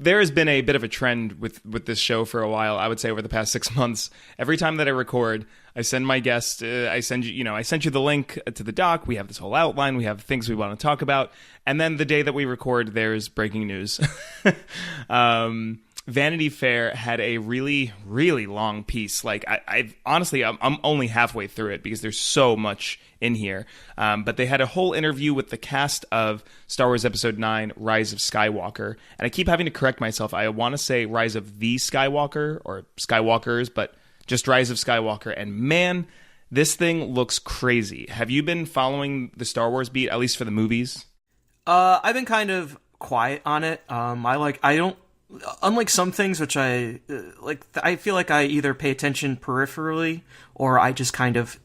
there has been a bit of a trend with this show for a while. I would say over the past 6 months, every time that I record, I send my guest, I sent you the link to the doc. We have this whole outline. We have things we want to talk about. And then the day that we record, there's breaking news. Vanity Fair had a really, really long piece. Like I've honestly, I'm only halfway through it because there's so much in here. But they had a whole interview with the cast of Star Wars Episode 9, Rise of Skywalker. And I keep having to correct myself. I want to say Rise of the Skywalker or Skywalkers, but just Rise of Skywalker. And man, this thing looks crazy. Have you been following the Star Wars beat, at least for the movies? I've been kind of quiet on it. Unlike some things which I feel like I either pay attention peripherally or I just kind of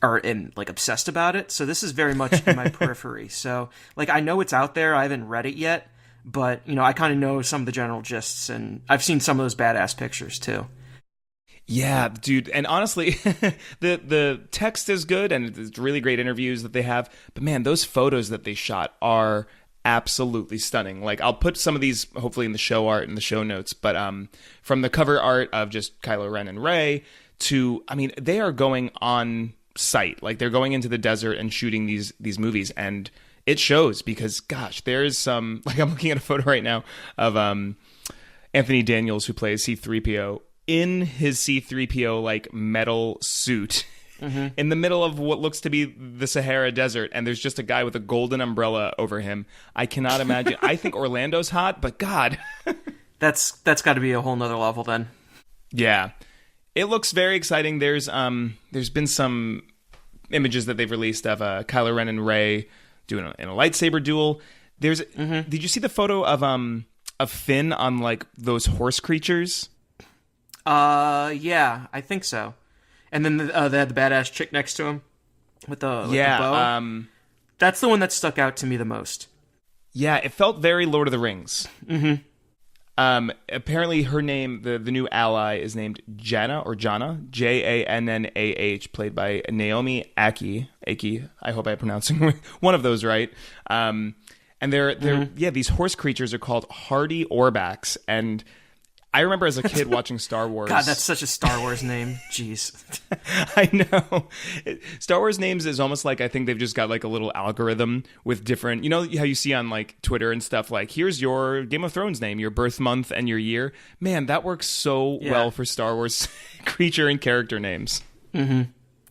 am like obsessed about it. So this is very much in my periphery. So like I know it's out there. I haven't read it yet, but I kind of know some of the general gists, and I've seen some of those badass pictures too. Yeah, dude. And honestly, the text is good and it's really great interviews that they have. But man, those photos that they shot are absolutely stunning. Like I'll put some of these hopefully in the show art and the show notes, but from the cover art of just Kylo Ren and Rey to, I mean, they are going on site. Like they're going into the desert and shooting these movies, and it shows because gosh, there is some, like I'm looking at a photo right now of Anthony Daniels, who plays C-3PO, in his C-3PO like metal suit. Mm-hmm. In the middle of what looks to be the Sahara Desert, and there's just a guy with a golden umbrella over him. I cannot imagine. I think Orlando's hot, but God. That's got to be a whole nother level then. Yeah. It looks very exciting. There's been some images that they've released of Kylo Ren and Rey doing in a lightsaber duel. Did you see the photo of Finn on like those horse creatures? Yeah, I think so. And then they had the badass chick next to him with the bow. That's the one that stuck out to me the most. Yeah, it felt very Lord of the Rings. Mm-hmm. Apparently her name, the new ally, is named Jannah, Jannah, played by Naomi Aki. I hope I'm pronouncing one of those right. And these horse creatures are called hardy Orbaks, and I remember as a kid watching Star Wars. God, that's such a Star Wars name. Jeez. I know. Star Wars names is almost like I think they've just got like a little algorithm with different, you know how you see on like Twitter and stuff, like here's your Game of Thrones name, your birth month and your year. Man, that works so well for Star Wars creature and character names. Mm-hmm.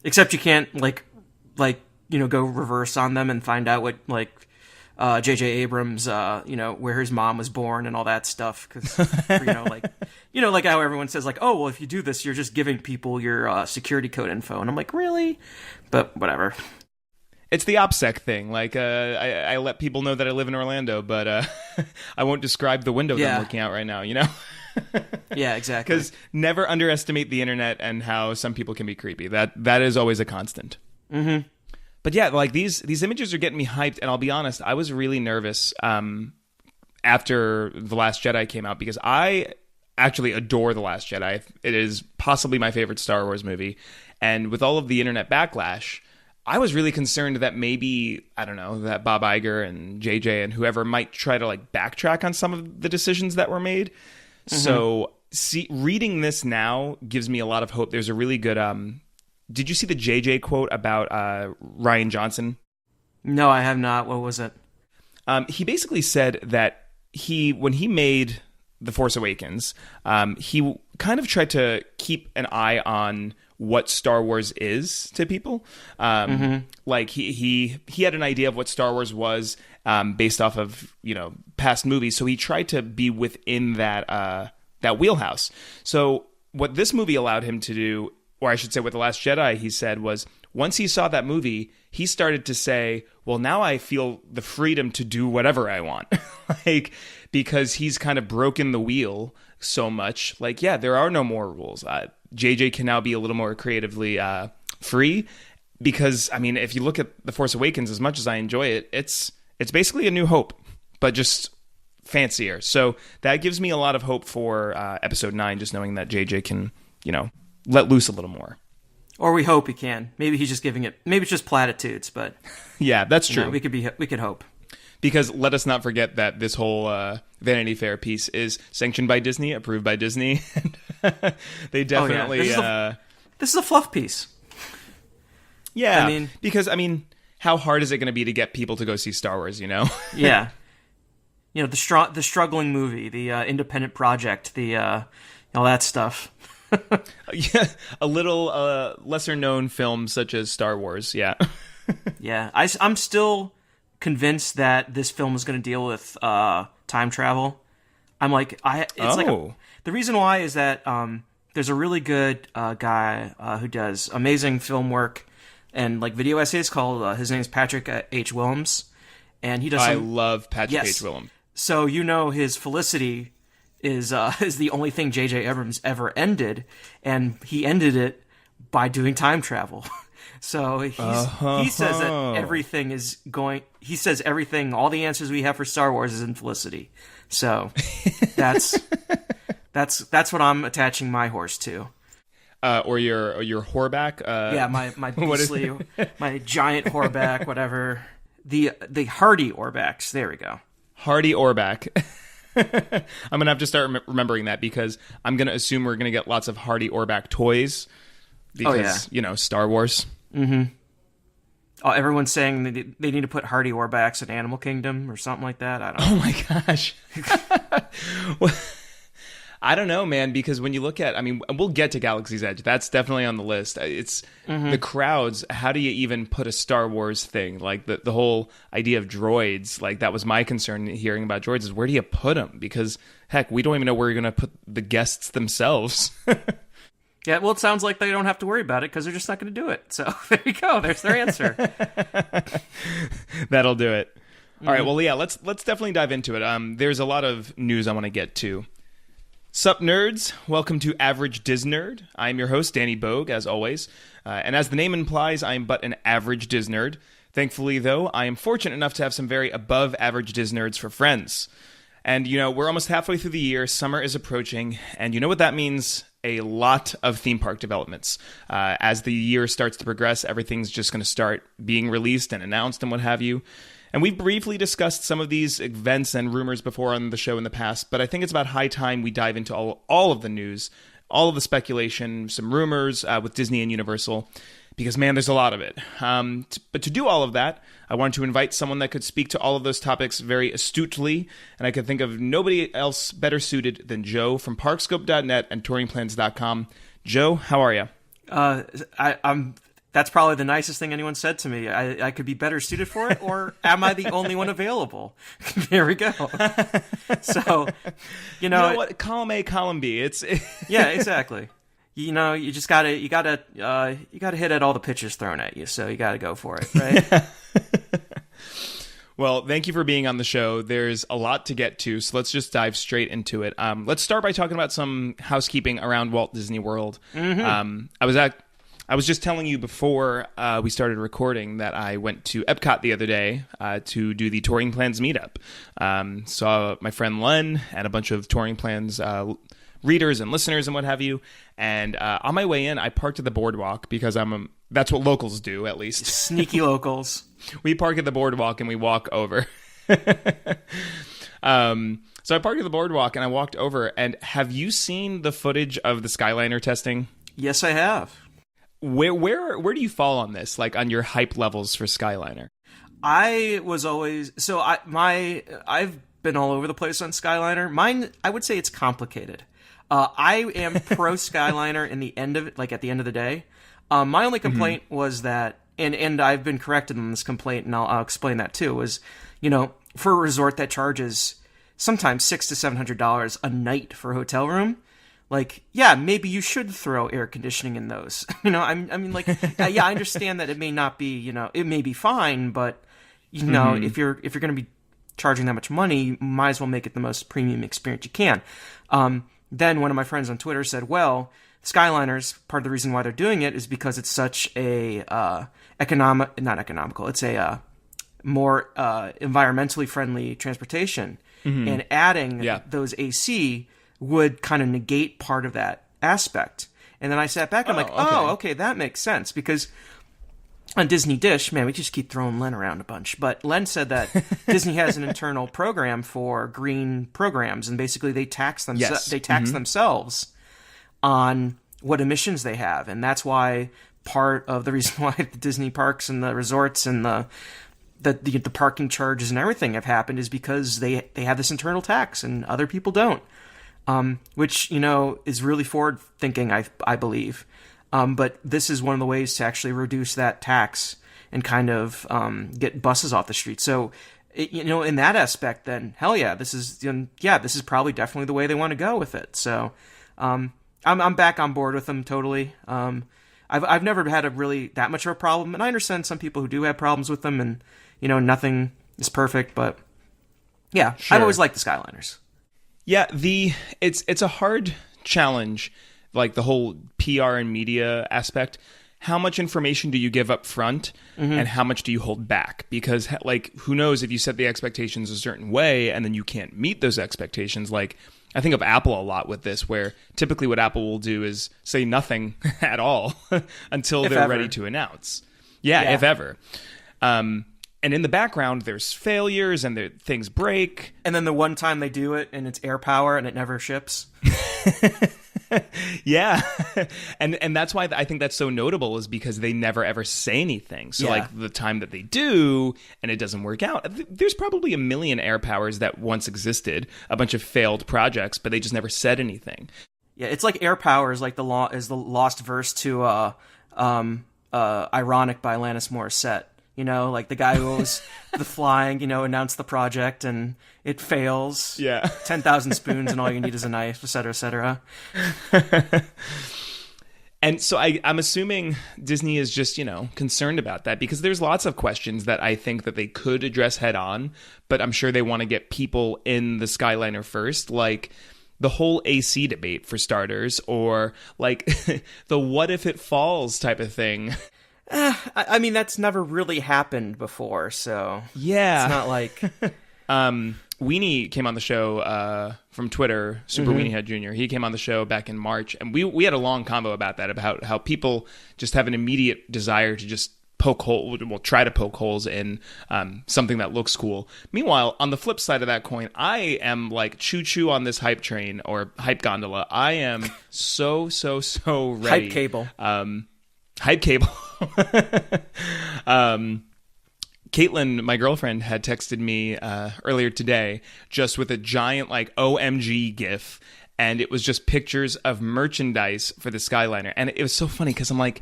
Except you can't go reverse on them and find out what J.J. Abrams, where his mom was born and all that stuff. Because, like how everyone says, like, oh, well, if you do this, you're just giving people your security code info. And I'm like, really? But whatever. It's the OPSEC thing. Like, I let people know that I live in Orlando, but I won't describe the window that I'm looking out right now, you know? Yeah, exactly. Because never underestimate the internet and how some people can be creepy. That is always a constant. Mm-hmm. But yeah, like these images are getting me hyped, and I'll be honest, I was really nervous after The Last Jedi came out because I actually adore The Last Jedi. It is possibly my favorite Star Wars movie, and with all of the internet backlash, I was really concerned that maybe, I don't know, that Bob Iger and JJ and whoever might try to like backtrack on some of the decisions that were made. Mm-hmm. So reading this now gives me a lot of hope. There's a really good... Did you see the JJ quote about Rian Johnson? No, I have not. What was it? He basically said that when he made The Force Awakens, he kind of tried to keep an eye on what Star Wars is to people. Like he had an idea of what Star Wars was based off of past movies, so he tried to be within that wheelhouse. So what this movie allowed him to do, or I should say what The Last Jedi, he said, was once he saw that movie, he started to say, well, now I feel the freedom to do whatever I want. Because he's kind of broken the wheel so much. Like, yeah, there are no more rules. JJ can now be a little more creatively free. Because, I mean, if you look at The Force Awakens, as much as I enjoy it, it's basically A New Hope, but just fancier. So that gives me a lot of hope for Episode 9, just knowing that JJ can, let loose a little more. Or we hope he can. Maybe he's just giving it. Maybe it's just platitudes, but yeah, that's true. We could hope. Because let us not forget that this whole Vanity Fair piece is sanctioned by Disney, approved by Disney. They definitely... This is a fluff piece. Yeah, because, how hard is it going to be to get people to go see Star Wars, Yeah. The struggling movie, the independent project, the all that stuff. Yeah, a little lesser-known film such as Star Wars, yeah. Yeah, I'm still convinced that this film is going to deal with time travel. I'm like, the reason why is that there's a really good guy who does amazing film work and like video essays called his name is Patrick H. Willems, and he does. I love Patrick H. Willems. So his Felicity is the only thing J.J. Abrams ever ended, and he ended it by doing time travel. So he says that everything is going. He says everything, all the answers we have for Star Wars is in Felicity. So that's what I'm attaching my horse to. Or your whoreback. Yeah, my beastly, my giant whoreback, whatever. The hardy Orbacks. There we go. Hardy Orback. I'm gonna have to start remembering that because I'm gonna assume we're gonna get lots of Hardy Orback toys because Star Wars. Mm-hmm. Oh, everyone's saying they need to put Hardy Orbacks in Animal Kingdom or something like that. I don't know. Oh my gosh. Well, I don't know, man, because when you look at, we'll get to Galaxy's Edge. That's definitely on the list. It's the crowds. How do you even put a Star Wars thing? Like the whole idea of droids, like that was my concern hearing about droids is where do you put them? Because heck, we don't even know where you're going to put the guests themselves. Yeah, well, it sounds like they don't have to worry about it because they're just not going to do it. So there you go. There's their answer. That'll do it. All right. Well, yeah, let's definitely dive into it. There's a lot of news I want to get to. Sup Nerds, welcome to Average Disnerd. I'm your host, Danny Bogue, as always. And as the name implies, I am but an average Disnerd. Thankfully, though, I am fortunate enough to have some very above-average Disnerds for friends. And, we're almost halfway through the year, summer is approaching, and you know what that means? A lot of theme park developments. As the year starts to progress, everything's just going to start being released and announced and what have you. And we've briefly discussed some of these events and rumors before on the show in the past, but I think it's about high time we dive into all of the news, all of the speculation, some rumors with Disney and Universal, because, man, there's a lot of it. But to do all of that, I wanted to invite someone that could speak to all of those topics very astutely, and I could think of nobody else better suited than Joe from Parkscope.net and touringplans.com. Joe, how are you? I'm. That's probably the nicest thing anyone said to me. I could be better suited for it, or am I the only one available? There we go. So, you know what? Column A, column B. Yeah, exactly. You just gotta hit at all the pitches thrown at you. So you gotta go for it, right? Well, thank you for being on the show. There's a lot to get to, so let's just dive straight into it. Let's start by talking about some housekeeping around Walt Disney World. Mm-hmm. I was just telling you before we started recording that I went to Epcot the other day to do the Touring Plans meetup. Saw my friend Len and a bunch of Touring Plans readers and listeners and what have you. And on my way in, I parked at the boardwalk because that's what locals do, at least. Sneaky locals. We park at the boardwalk and we walk over. So I parked at the boardwalk and I walked over. And have you seen the footage of the Skyliner testing? Yes, I have. Where do you fall on this? Like on your hype levels for Skyliner? I've been all over the place on Skyliner. Mine, I would say it's complicated. I am pro Skyliner at the end of the day. My only complaint was that, and I've been corrected on this complaint, and I'll explain that too. Was for a resort that charges sometimes $600 to $700 a night for a hotel room. Like, yeah, maybe you should throw air conditioning in those. I understand that it may not be, it may be fine, but if you're going to be charging that much money, you might as well make it the most premium experience you can. Then one of my friends on Twitter said, well, Skyliners, part of the reason why they're doing it is because it's such a not economical. It's a more environmentally friendly transportation, and adding those AC would kind of negate part of that aspect. And then I sat back and I'm like, okay, that makes sense. Because on Disney Dish, man, we just keep throwing Len around a bunch. But Len said that Disney has an internal program for green programs, and basically they tax them. Yes. They tax themselves on what emissions they have, and that's why part of the reason why the Disney parks and the resorts and the parking charges and everything have happened is because they have this internal tax and other people don't, which is really forward thinking, I believe. But this is one of the ways to actually reduce that tax and kind of get buses off the street. So, in that aspect, then hell yeah, this is probably definitely the way they want to go with it. So, I'm back on board with them totally. I've never had that much of a problem, and I understand some people who do have problems with them, and nothing is perfect, but yeah, sure. I've always liked the Skyliners. Yeah, it's a hard challenge. Like the whole PR and media aspect, how much information do you give up front and how much do you hold back? Because like, who knows if you set the expectations a certain way and then you can't meet those expectations. Like I think of Apple a lot with this, where typically what Apple will do is say nothing at all until they're ready to announce. Yeah, if ever. And in the background, there's failures and things break. And then the one time they do it and it's air power and it never ships. Yeah. And that's why I think that's so notable, is because they never ever say anything. So like the time that they do and it doesn't work out, there's probably a million air powers that once existed, a bunch of failed projects, but they just never said anything. Yeah, it's like air power is like the lost verse to Ironic by Alanis Morissette. Like the guy who was the flying, announced the project and it fails. Yeah. 10,000 spoons and all you need is a knife, et cetera, et cetera. And so I'm assuming Disney is just, concerned about that, because there's lots of questions that I think that they could address head on, but I'm sure they want to get people in the Skyliner first, like the whole AC debate for starters, or like the what if it falls type of thing. I mean, that's never really happened before, so yeah, it's not like Weenie came on the show from Twitter, Super Weenie Head Jr. He came on the show back in March, and we had a long combo about that, about how people just have an immediate desire to just try to poke holes in something that looks cool. Meanwhile, on the flip side of that coin, I am like choo-choo on this hype train or hype gondola. I am so ready. Hype cable. Hype cable. Caitlin, my girlfriend, had texted me earlier today just with a giant like OMG gif, and it was just pictures of merchandise for the Skyliner. And it was so funny because I'm like,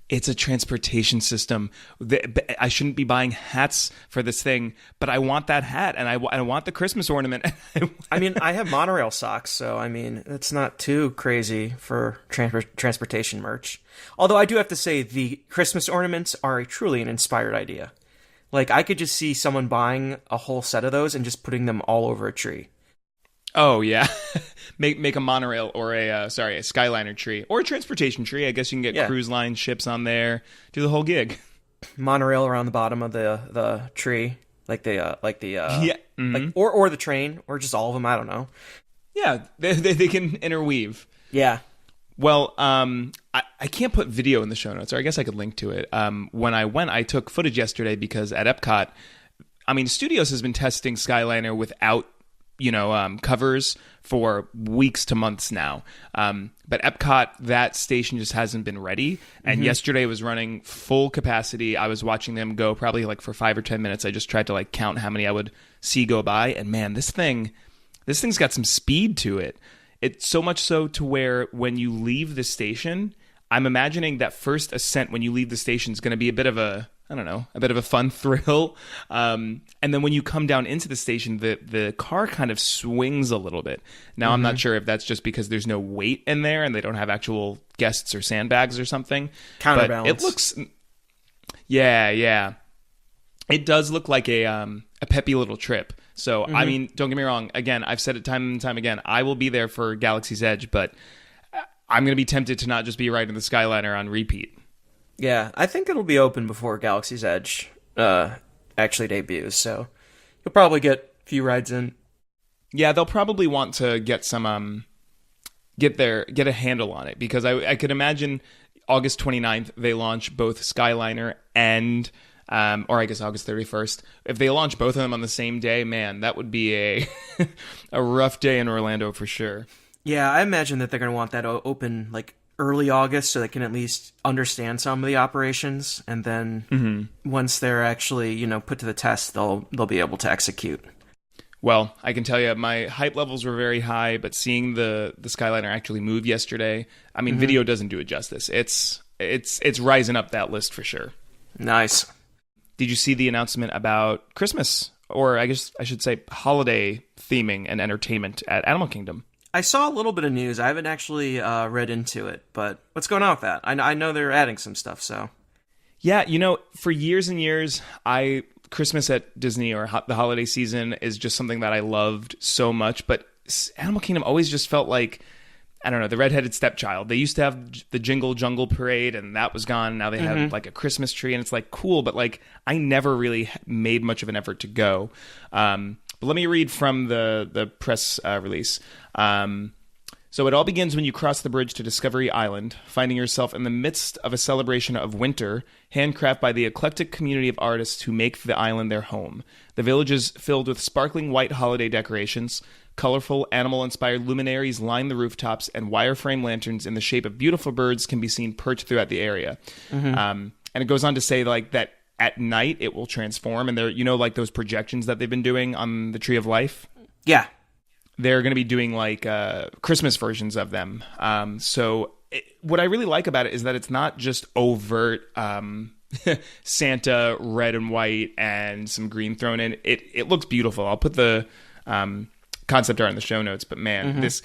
it's a transportation system. I shouldn't be buying hats for this thing, but I want that hat, and I want the Christmas ornament. I mean, I have monorail socks, so I mean, it's not too crazy for transportation merch. Although I do have to say, the Christmas ornaments are truly an inspired idea. Like, I could just see someone buying a whole set of those and just putting them all over a tree. Oh, yeah. Make a monorail or a Skyliner tree. Or a transportation tree. I guess you can get cruise line ships on there. Do the whole gig. Monorail around the bottom of the tree. Like the or the train. Or just all of them. I don't know. Yeah, they can interweave. Yeah. Well, I can't put video in the show notes, or I guess I could link to it. When I went, I took footage yesterday because at Epcot, I mean, Studios has been testing Skyliner without covers for weeks to months now. But Epcot, that station just hasn't been ready. And yesterday was running full capacity. I was watching them go probably like for 5 or 10 minutes. I just tried to like count how many I would see go by. And man, this thing's got some speed to it. It's so much so to where when you leave the station, I'm imagining that first ascent when you leave the station is going to be a bit of a fun thrill. And then when you come down into the station, the car kind of swings a little bit. Now, I'm not sure if that's just because there's no weight in there and they don't have actual guests or sandbags or something. Counterbalance. But it looks... Yeah. It does look like a peppy little trip. So, I mean, don't get me wrong. Again, I've said it time and time again. I will be there for Galaxy's Edge, but I'm going to be tempted to not just be riding the Skyliner on repeat. Yeah, I think it'll be open before Galaxy's Edge actually debuts, so you'll probably get a few rides in. Yeah, they'll probably want to get some get a handle on it, because I could imagine August 29th, they launch both Skyliner and, or I guess August 31st. If they launch both of them on the same day, man, that would be a a rough day in Orlando for sure. Yeah, I imagine that they're going to want that open like early August so they can at least understand some of the operations, and then once they're actually, you know, put to the test, they'll be able to execute. Well, I can tell you my hype levels were very high, but seeing the Skyliner actually move yesterday, I mean, video doesn't do it justice. It's rising up that list for sure. Nice. Did you see the announcement about Christmas, or I guess I should say holiday theming and entertainment at Animal Kingdom? I saw a little bit of news. I haven't actually read into it, but what's going on with that? I know they're adding some stuff, so. Yeah, you know, for years and years, Christmas at Disney or the holiday season is just something that I loved so much, but Animal Kingdom always just felt like, I don't know, the redheaded stepchild. They used to have the Jingle Jungle Parade, and that was gone. Now they have like a Christmas tree, and it's like cool, but like I never really made much of an effort to go. But let me read from the press release. So it all begins when you cross the bridge to Discovery Island, finding yourself in the midst of a celebration of winter, handcrafted by the eclectic community of artists who make the island their home. The village is filled with sparkling white holiday decorations. Colorful, animal-inspired luminaries line the rooftops, and wireframe lanterns in the shape of beautiful birds can be seen perched throughout the area. And it goes on to say like that at night it will transform, and there, you know, like those projections that they've been doing on the Tree of Life. Yeah. They're going to be doing like Christmas versions of them. What I really like about it is that it's not just overt Santa red and white and some green thrown in. It looks beautiful. I'll put the concept art in the show notes. But man, it's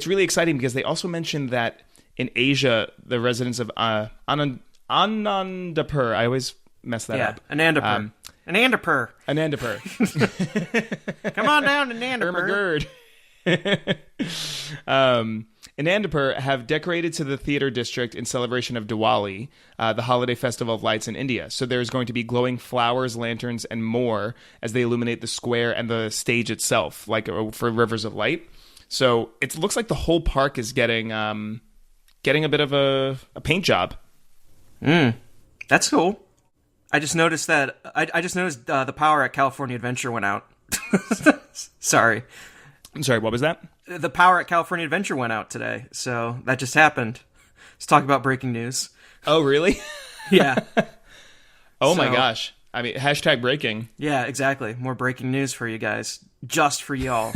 really exciting because they also mentioned that in Asia, the residents of Anandapur, I always mess that up. Anandapur. Anandapur. Come on down to Anandapur. Anandapur have decorated to the theater district in celebration of Diwali, the holiday festival of lights in India. So there's going to be glowing flowers, lanterns, and more as they illuminate the square and the stage itself, like for Rivers of Light. So it looks like the whole park is getting a bit of a paint job. That's cool. I just noticed that the power at California Adventure went out. Sorry. I'm sorry, what was that? The power at California Adventure went out today, so that just happened. Let's talk about breaking news. Oh, really? Yeah. My gosh. I mean, hashtag breaking. Yeah, exactly. More breaking news for you guys. Just for y'all.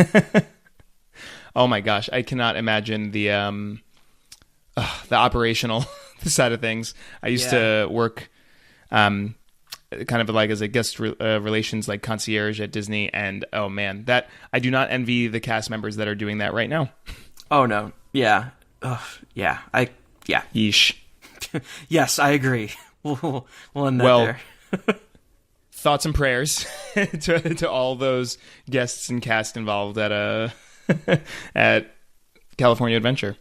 Oh my gosh. I cannot imagine the operational side of things. I used to work kind of like as a guest relations like concierge at Disney, and oh man, that I do not envy the cast members that are doing that right now. Oh no. Yeah. Yeah. Yeesh. Yes, I agree. We'll end that there. Thoughts and prayers to all those guests and cast involved at at California Adventure.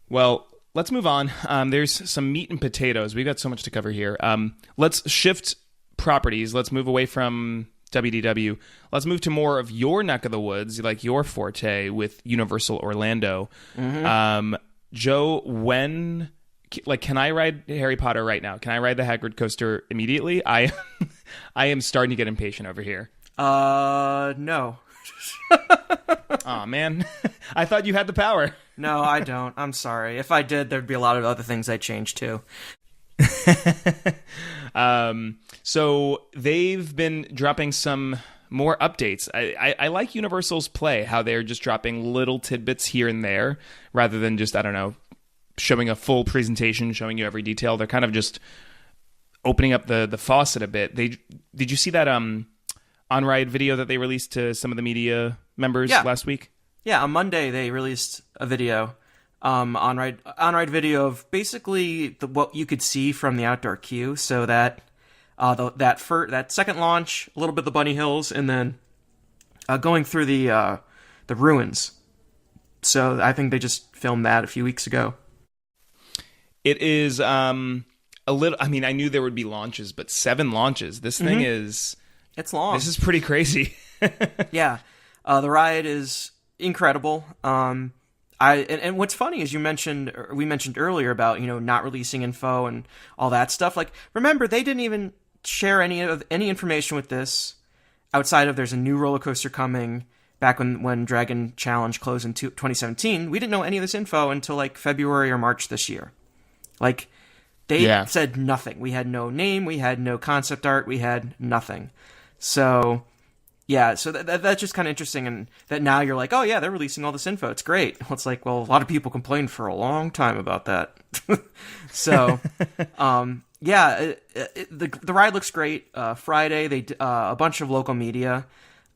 Well, let's move on. There's some meat and potatoes. We've got so much to cover here. Let's shift properties. Let's move away from WDW. Let's move to more of your neck of the woods, like your forte with Universal Orlando. Joe, can I ride Harry Potter right now? Can I ride the Hagrid coaster immediately? I am starting to get impatient over here. No. Aw, man. I thought you had the power. No, I don't. I'm sorry. If I did, there'd be a lot of other things I'd change too. So they've been dropping some more updates. I like Universal's play, how they're just dropping little tidbits here and there, rather than just, I don't know, showing a full presentation, showing you every detail. They're kind of just opening up the faucet a bit. Did you see that on-ride video that they released to some of the media members last week? Yeah, on Monday they released a video, on-ride video of basically what you could see from the outdoor queue. So that that second launch, a little bit of the Bunny Hills, and then going through the ruins. So I think they just filmed that a few weeks ago. It is a little. I mean, I knew there would be launches, but 7 launches. This thing is. It's long. This is pretty crazy. Yeah, the ride is incredible. And what's funny is we mentioned earlier about, not releasing info and all that stuff. Like, remember, they didn't even share any information with this outside of there's a new roller coaster coming. Back when Dragon Challenge closed in 2017, we didn't know any of this info until like February or March this year. Like, they said nothing. We had no name, we had no concept art, we had nothing. So, yeah, so that's just kind of interesting, and that now you're like, oh yeah, they're releasing all this info. It's great. Well, it's like, well, a lot of people complained for a long time about that. So, the ride looks great. Friday, they a bunch of local media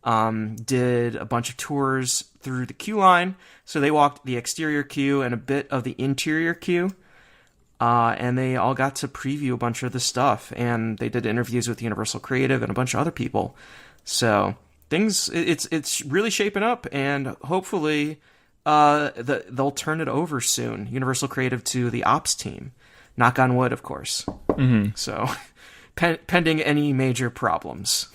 did a bunch of tours through the queue line. So they walked the exterior queue and a bit of the interior queue. And they all got to preview a bunch of the stuff, and they did interviews with Universal Creative and a bunch of other people. So it's really shaping up, and hopefully they'll turn it over soon, Universal Creative, to the ops team. Knock on wood, of course. Mm-hmm. So pending any major problems.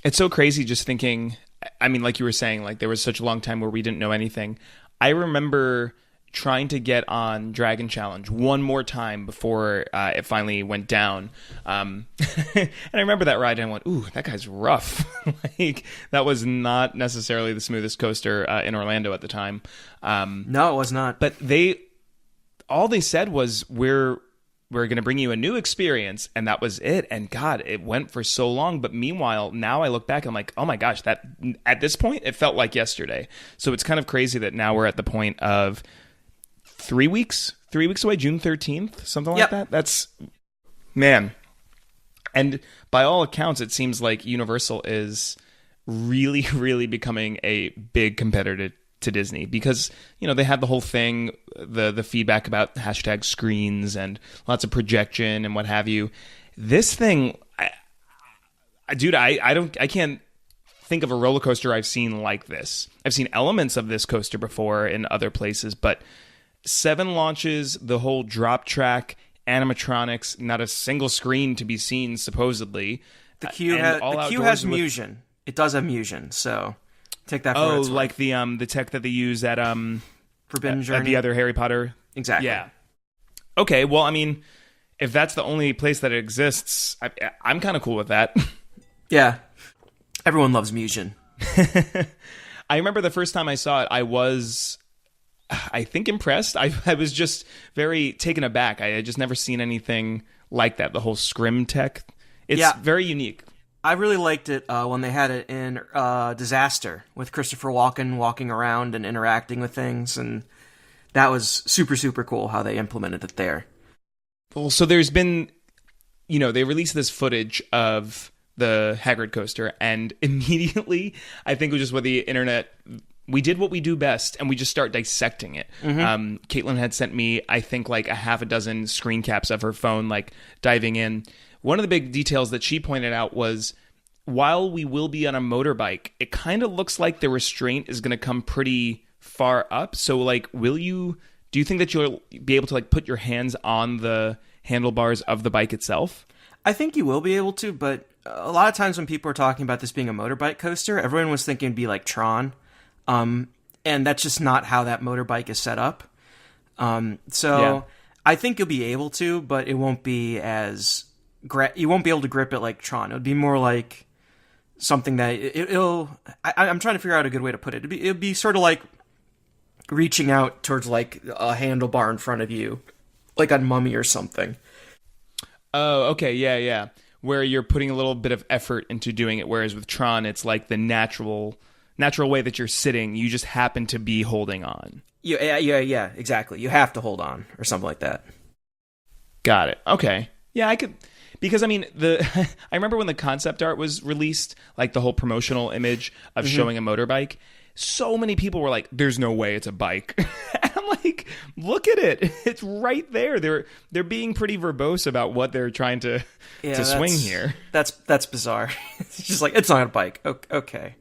It's so crazy just thinking, I mean, like you were saying, like there was such a long time where we didn't know anything. I remember trying to get on Dragon Challenge one more time before it finally went down. And I remember that ride and I went, ooh, that guy's rough. Like, that was not necessarily the smoothest coaster in Orlando at the time. No, it was not. But all they said was, we're going to bring you a new experience, and that was it. And God, it went for so long. But meanwhile, now I look back, I'm like, oh my gosh, that at this point, it felt like yesterday. So it's kind of crazy that now we're at the point of 3 weeks away, June 13th, something like that. That's, man. And by all accounts, it seems like Universal is really, really becoming a big competitor to Disney, because they had the whole thing, the feedback about hashtag screens and lots of projection and what have you. This thing, I can't think of a roller coaster I've seen like this. I've seen elements of this coaster before in other places, but 7 launches, the whole drop track, animatronics, not a single screen to be seen supposedly. The queue has Musion. It does have Musion, so take that for its like the tech that they use at Forbidden Journey, at the other Harry Potter. Exactly. Yeah. Okay, well, I mean, if that's the only place that it exists, I'm kind of cool with that. Yeah. Everyone loves Musion. I remember the first time I saw it, I was, I think, impressed. I was just very taken aback. I had just never seen anything like that. The whole scrim tech. It's very unique. I really liked it when they had it in Disaster with Christopher Walken walking around and interacting with things, and that was super, super cool how they implemented it there. Well, so there's been, they released this footage of the Hagrid coaster, and immediately, I think it was just with the internet, we did what we do best, and we just start dissecting it. Mm-hmm. Caitlin had sent me, I think, like a half a dozen screen caps of her phone, like diving in. One of the big details that she pointed out was, while we will be on a motorbike, it kind of looks like the restraint is going to come pretty far up. So, like, do you think that you'll be able to, like, put your hands on the handlebars of the bike itself? I think you will be able to, but a lot of times when people are talking about this being a motorbike coaster, everyone was thinking it'd be like Tron. And that's just not how that motorbike is set up. I think you'll be able to, but it won't be as you won't be able to grip it like Tron. It would be more like something that I'm trying to figure out a good way to put it. It'd be sort of like reaching out towards like a handlebar in front of you, like on Mummy or something. Oh, okay, yeah. Where you're putting a little bit of effort into doing it, whereas with Tron, it's like the natural way that you're sitting. You just happen to be holding on. Yeah, exactly. You have to hold on or something like that. Got it. Okay. Yeah, I could. Because, I mean, I remember when the concept art was released, like the whole promotional image of showing a motorbike, so many people were like, there's no way it's a bike. And I'm like, look at it. It's right there. They're being pretty verbose about what they're trying to swing here. That's bizarre. It's just like, it's not a bike. Okay.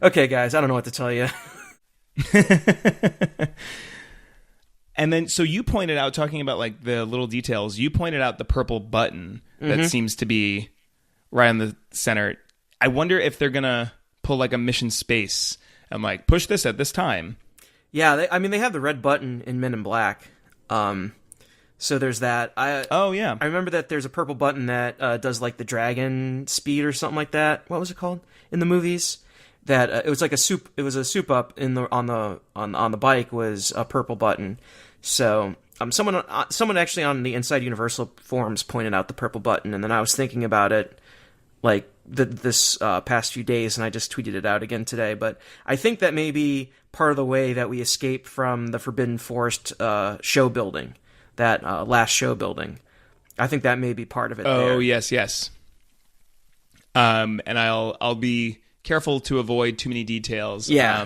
Okay, guys, I don't know what to tell you. And then, so you pointed out, talking about like the little details, you pointed out the purple button that seems to be right on the center. I wonder if they're going to pull like a Mission Space and like push this at this time. Yeah, they have the red button in Men in Black. So there's that. Oh yeah, I remember that there's a purple button that does like the dragon speed or something like that. What was it called in the movies? That it was like a soup. It was a soup up on the bike was a purple button. So someone actually on the Inside Universal forums pointed out the purple button, and then I was thinking about it like this past few days, and I just tweeted it out again today. But I think that may be part of the way that we escape from the Forbidden Forest show building, that last show building. I think that may be part of it. Oh, yes. And I'll be careful to avoid too many details. Yeah.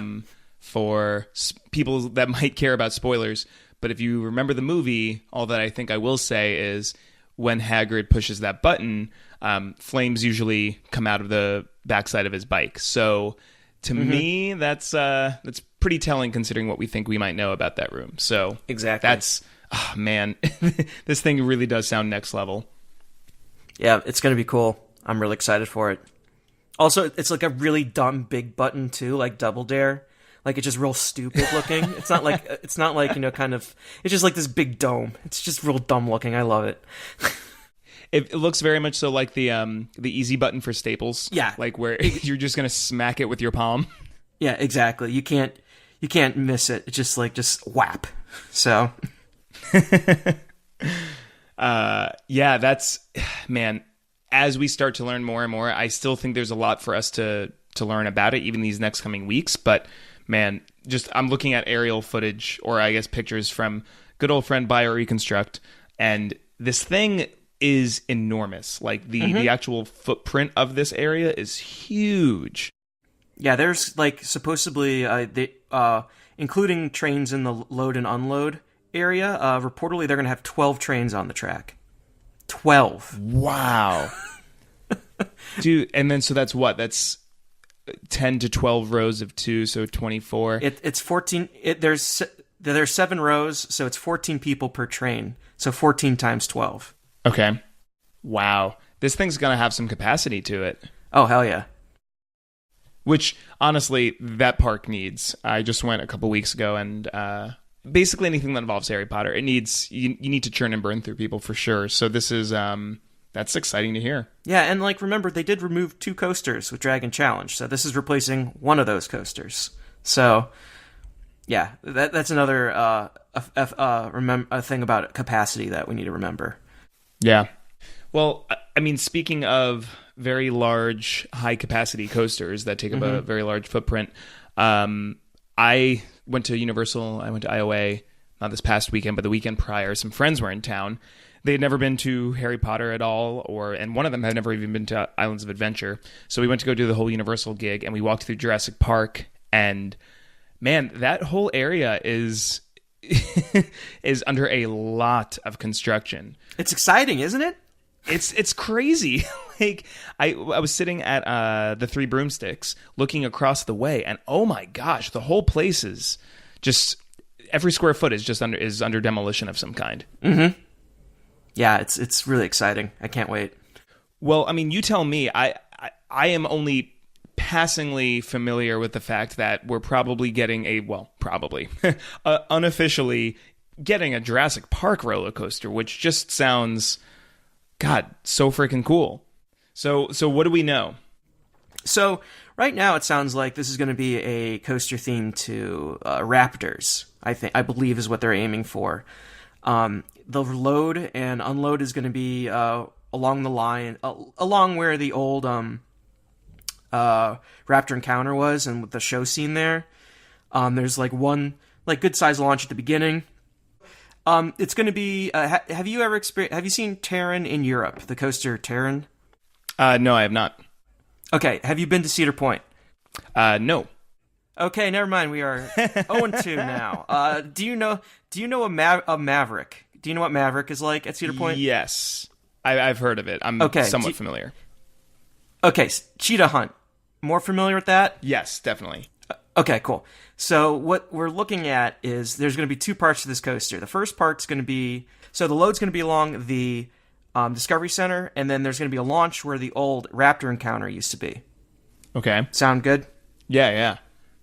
For people that might care about spoilers. But if you remember the movie, all that I think I will say is when Hagrid pushes that button, flames usually come out of the backside of his bike. So to me, that's pretty telling considering what we think we might know about that room. So exactly. That's, oh, man, this thing really does sound next level. Yeah, it's going to be cool. I'm really excited for it. Also, it's like a really dumb big button too, like Double Dare. Like it's just real stupid looking. It's not like kind of. It's just like this big dome. It's just real dumb looking. I love it. It looks very much so like the easy button for Staples. Yeah, like where you're just gonna smack it with your palm. Yeah, exactly. You can't miss it. It's just whap. So. Yeah, that's, man. As we start to learn more and more, I still think there's a lot for us to learn about it, even these next coming weeks. But man, I'm looking at aerial footage, or I guess pictures from good old friend Bioreconstruct, and this thing is enormous. Like the actual footprint of this area is huge. Yeah, there's like supposedly including trains in the load and unload area. Reportedly, they're going to have 12 trains on the track. 12. Wow. Dude, and then so that's what? That's 10 to 12 rows of 2, so 24. It's 14. There's 7 rows, so it's 14 people per train. So 14 times 12. Okay. Wow. This thing's going to have some capacity to it. Oh, hell yeah. Which, honestly, that park needs. I just went a couple weeks ago, and basically anything that involves Harry Potter, it needs you need to churn and burn through people for sure. So this is that's exciting to hear. Yeah, and like remember they did remove 2 coasters with Dragon Challenge, so this is replacing one of those coasters. So yeah, that's another a thing about capacity that we need to remember. Yeah. Well, I mean, speaking of very large, high capacity coasters that take up a very large footprint, I went to Universal. I went to IOA not this past weekend, but the weekend prior. Some friends were in town. They had never been to Harry Potter at all, and one of them had never even been to Islands of Adventure. So we went to go do the whole Universal gig, and we walked through Jurassic Park. And man, that whole area is is under a lot of construction. It's exciting, isn't it? It's crazy. Like I was sitting at the Three Broomsticks looking across the way, and oh my gosh, the whole place is just every square foot is just under demolition of some kind. Mm-hmm. Yeah, it's really exciting. I can't wait. Well, I mean, you tell me. I am only passingly familiar with the fact that we're probably getting unofficially getting a Jurassic Park roller coaster, which just sounds, God, so freaking cool. So what do we know? So right now it sounds like this is going to be a coaster themed to raptors. I believe is what they're aiming for. The load and unload is going to be along the line, along where the old Raptor Encounter was, and with the show scene there. There's like one good size launch at the beginning. It's going to be. Have you seen Terran in Europe? The coaster Terran. No, I have not. Okay, have you been to Cedar Point? No. Okay, never mind. We are 0-2 now. Do you know a Maverick? Do you know what Maverick is like at Cedar Point? Yes, I've heard of it. I'm somewhat familiar. Okay, Cheetah Hunt. More familiar with that? Yes, definitely. Okay, cool. So what we're looking at is there's going to be 2 parts to this coaster. The first part's going to be the load's going to be along the Discovery Center, and then there's going to be a launch where the old Raptor Encounter used to be. Okay. Sound good? Yeah.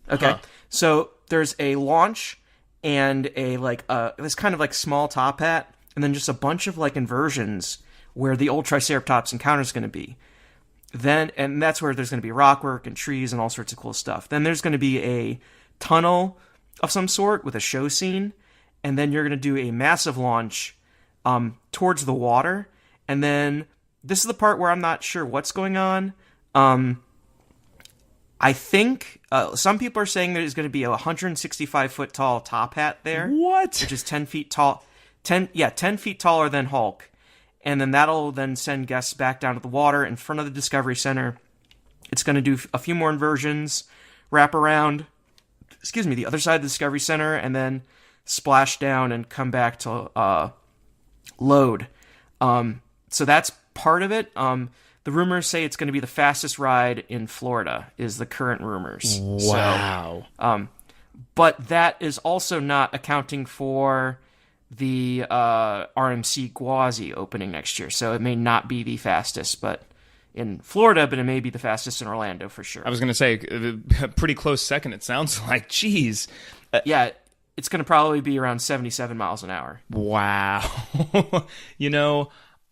Okay. So there's a launch and this kind of like small top hat, and then just a bunch of like inversions where the old Triceratops encounter is going to be. And that's where there's going to be rockwork and trees and all sorts of cool stuff. Then there's going to be a tunnel of some sort with a show scene, and then you're going to do a massive launch towards the water. And then this is the part where I'm not sure what's going on. I think some people are saying there's going to be a 165-foot tall top hat there. What? Which is 10 feet tall. 10 feet taller than Hulk. And then that'll then send guests back down to the water in front of the Discovery Center. It's going to do a few more inversions, wrap around, the other side of the Discovery Center, and then splash down and come back to load. So that's part of it. The rumors say it's going to be the fastest ride in Florida, is the current rumors. Wow. So, but that is also not accounting for the RMC Gwazi opening next year. So it may not be the fastest, but in Florida, but it may be the fastest in Orlando for sure. I was going to say, a pretty close second, it sounds like. Jeez. Yeah, it's going to probably be around 77 miles an hour. Wow.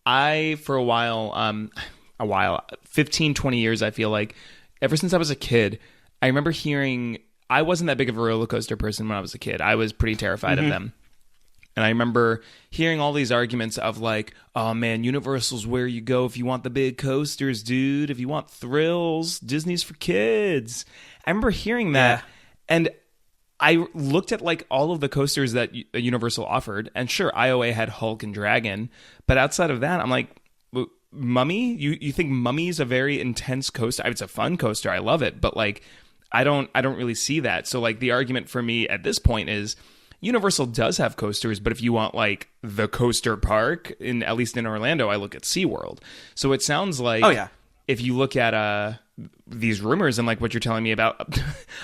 I, for a while, 15, 20 years, I feel like, ever since I was a kid, I remember hearing, I wasn't that big of a roller coaster person when I was a kid. I was pretty terrified of them. And I remember hearing all these arguments of like, oh man, Universal's where you go if you want the big coasters, dude. If you want thrills, Disney's for kids. I remember hearing that. Yeah. And I looked at like all of the coasters that Universal offered. And sure, IOA had Hulk and Dragon. But outside of that, I'm like, Mummy? You think Mummy's a very intense coaster? It's a fun coaster. I love it. But like, I don't really see that. So like the argument for me at this point is, Universal does have coasters, but if you want like the coaster park, at least in Orlando, I look at SeaWorld. So it sounds like if you look at these rumors and like what you're telling me about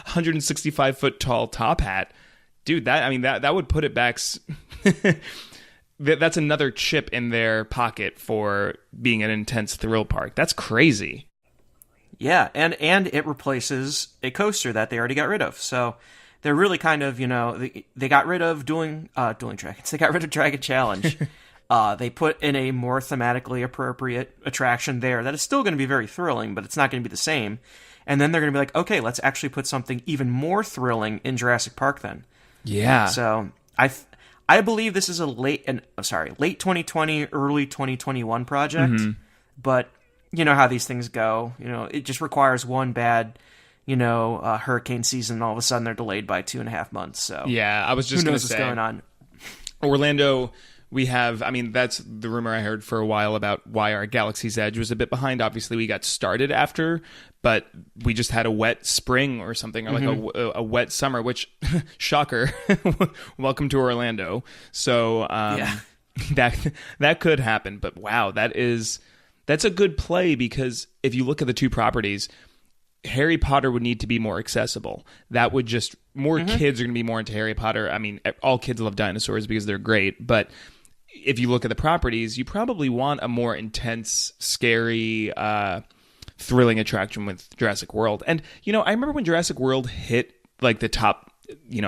165-foot tall top hat, dude, that would put it back. That's another chip in their pocket for being an intense thrill park. That's crazy. Yeah, and it replaces a coaster that they already got rid of. So they're really kind of, they got rid of dueling dragons. They got rid of Dragon Challenge. They put in a more thematically appropriate attraction there that is still going to be very thrilling, but it's not going to be the same. And then they're going to be like, okay, let's actually put something even more thrilling in Jurassic Park then. Yeah. So I believe this is a late 2020, early 2021 project. Mm-hmm. But you know how these things go. It just requires one bad hurricane season, and all of a sudden they're delayed by 2.5 months. So yeah, I was just going to say, what's going on. Orlando, we have, that's the rumor I heard for a while about why our Galaxy's Edge was a bit behind. Obviously, we got started after, but we just had a wet spring or something, or like a wet summer, which, shocker, welcome to Orlando. So that could happen. But wow, that's a good play, because if you look at the two properties, Harry Potter would need to be more accessible. That would just, more kids are going to be more into Harry Potter. All kids love dinosaurs because they're great. But if you look at the properties, you probably want a more intense, scary, thrilling attraction with Jurassic World. And, I remember when Jurassic World hit like the top,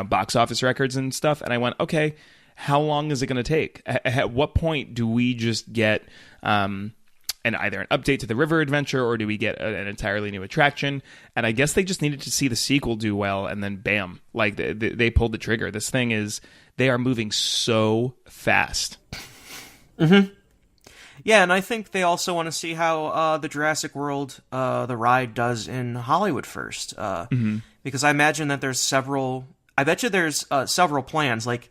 box office records and stuff. And I went, okay, how long is it going to take? At what point do we just get, either an update to the river adventure, or do we get an entirely new attraction? And I guess they just needed to see the sequel do well, and then bam, like they pulled the trigger. This thing they are moving so fast. Mm-hmm. Yeah, and I think they also want to see how the Jurassic World, the ride, does in Hollywood first. Because I imagine that there's several plans, like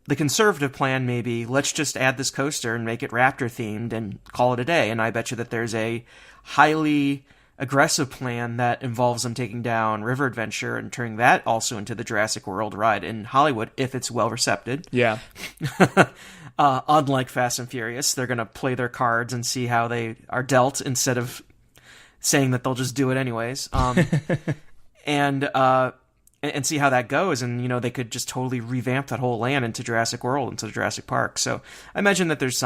the conservative plan may be, let's just add this coaster and make it Raptor themed and call it a day. And I bet you that there's a highly aggressive plan that involves them taking down River Adventure and turning that also into the Jurassic World ride in Hollywood if it's well recepted. Yeah. Unlike Fast and Furious, they're going to play their cards and see how they are dealt instead of saying that they'll just do it anyways. And see how that goes, and they could just totally revamp that whole land into Jurassic World, into Jurassic Park. So I imagine that there's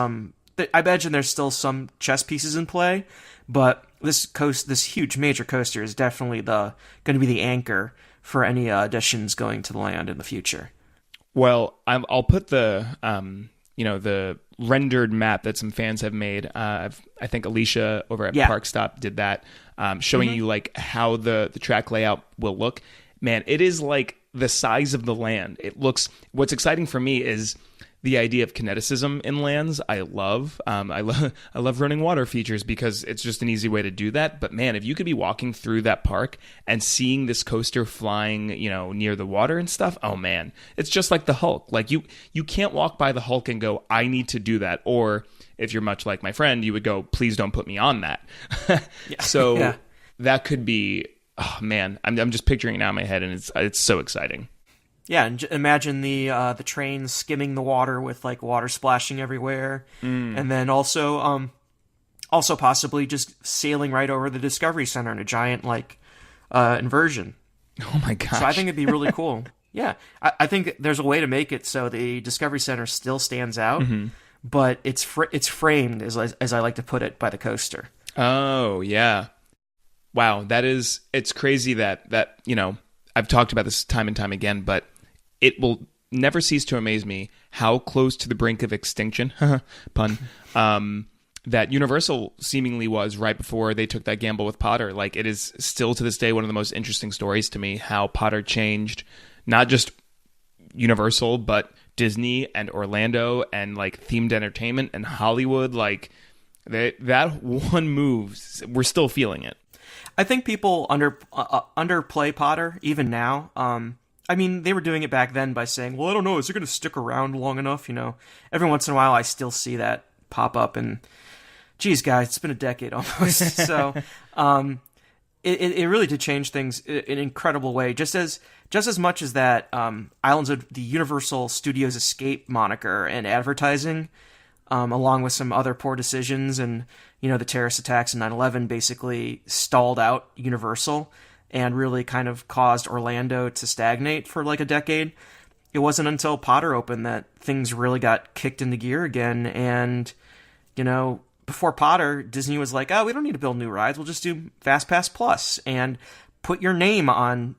still some chess pieces in play, but this huge major coaster is definitely going to be the anchor for any additions going to the land in the future. Well, I'll put the the rendered map that some fans have made. I think Alicia over at Parkscope did that, showing you like how the track layout will look. Man, it is like the size of the land. It looks. What's exciting for me is the idea of kineticism in lands. I love. I love running water features because it's just an easy way to do that. But man, if you could be walking through that park and seeing this coaster flying, near the water and stuff, oh man, it's just like the Hulk. Like you can't walk by the Hulk and go, I need to do that. Or if you're much like my friend, you would go, please don't put me on that. So that could be. Oh man, I'm just picturing it now in my head, and it's so exciting. Yeah, and imagine the train skimming the water with like water splashing everywhere, and then also possibly just sailing right over the Discovery Center in a giant like inversion. Oh my gosh! So I think it'd be really cool. Yeah, I think there's a way to make it so the Discovery Center still stands out, but it's framed, as I like to put it, by the coaster. Oh yeah. Wow, it's crazy that I've talked about this time and time again, but it will never cease to amaze me how close to the brink of extinction, pun, that Universal seemingly was right before they took that gamble with Potter. Like, it is still to this day one of the most interesting stories to me, how Potter changed not just Universal, but Disney and Orlando and like themed entertainment and Hollywood. Like, that one move, we're still feeling it. I think people underplay Potter even now. I mean, they were doing it back then by saying, well, I don't know, is it going to stick around long enough? Every once in a while I still see that pop up, and geez, guys, it's been a decade almost. So it really did change things in an incredible way. Just as much as that Islands of the Universal Studios Escape moniker and advertising, along with some other poor decisions and the terrorist attacks in 9/11 basically stalled out Universal and really kind of caused Orlando to stagnate for like a decade. It wasn't until Potter opened that things really got kicked into gear again. And, before Potter, Disney was like, oh, we don't need to build new rides. We'll just do FastPass Plus and put your name on,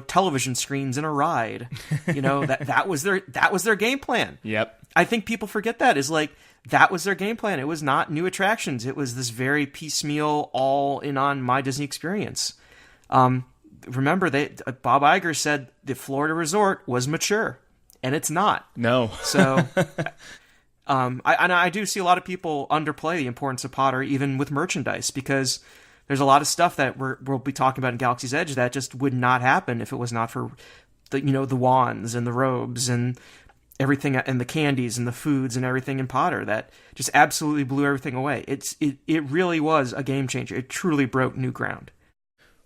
television screens in a ride. That was their game plan. Yep. I think people forget that is like, that was their game plan. It was not new attractions. It was this very piecemeal, all in on My Disney Experience. Remember, Bob Iger said the Florida resort was mature, and it's not. No. So, I do see a lot of people underplay the importance of Potter, even with merchandise, because there's a lot of stuff that we'll be talking about in Galaxy's Edge that just would not happen if it was not for the wands and the robes and everything, and the candies and the foods and everything in Potter that just absolutely blew everything away. It really was a game changer. It truly broke new ground.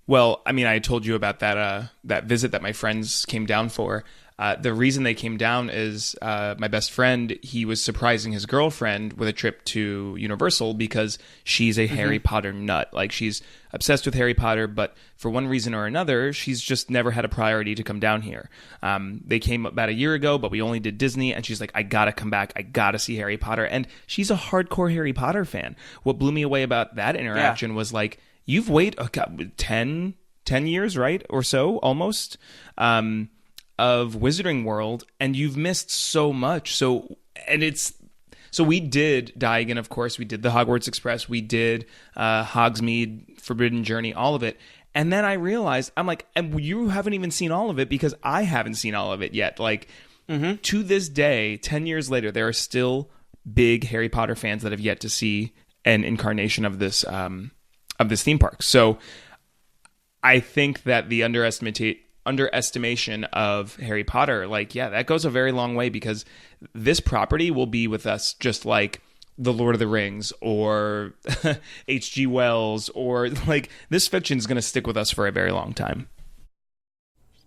Well, I mean, I told you about that visit that my friends came down for. The reason they came down is my best friend, he was surprising his girlfriend with a trip to Universal because she's a Harry Potter nut. Like, she's obsessed with Harry Potter, but for one reason or another, she's just never had a priority to come down here. They came about a year ago, but we only did Disney, and she's like, I gotta come back. I gotta see Harry Potter. And she's a hardcore Harry Potter fan. What blew me away about that interaction was like, you've waited 10 years, right? Or so, almost, of Wizarding World, and you've missed so much. So we did Diagon, of course. We did the Hogwarts Express. We did Hogsmeade, Forbidden Journey, all of it. And then I realized, I'm like, and you haven't even seen all of it because I haven't seen all of it yet. Like, to this day, 10 years later, there are still big Harry Potter fans that have yet to see an incarnation of this theme park. So I think that the underestimation of Harry Potter, that goes a very long way, because this property will be with us just like The Lord of the Rings or H.G. Wells, or like, this fiction is going to stick with us for a very long time.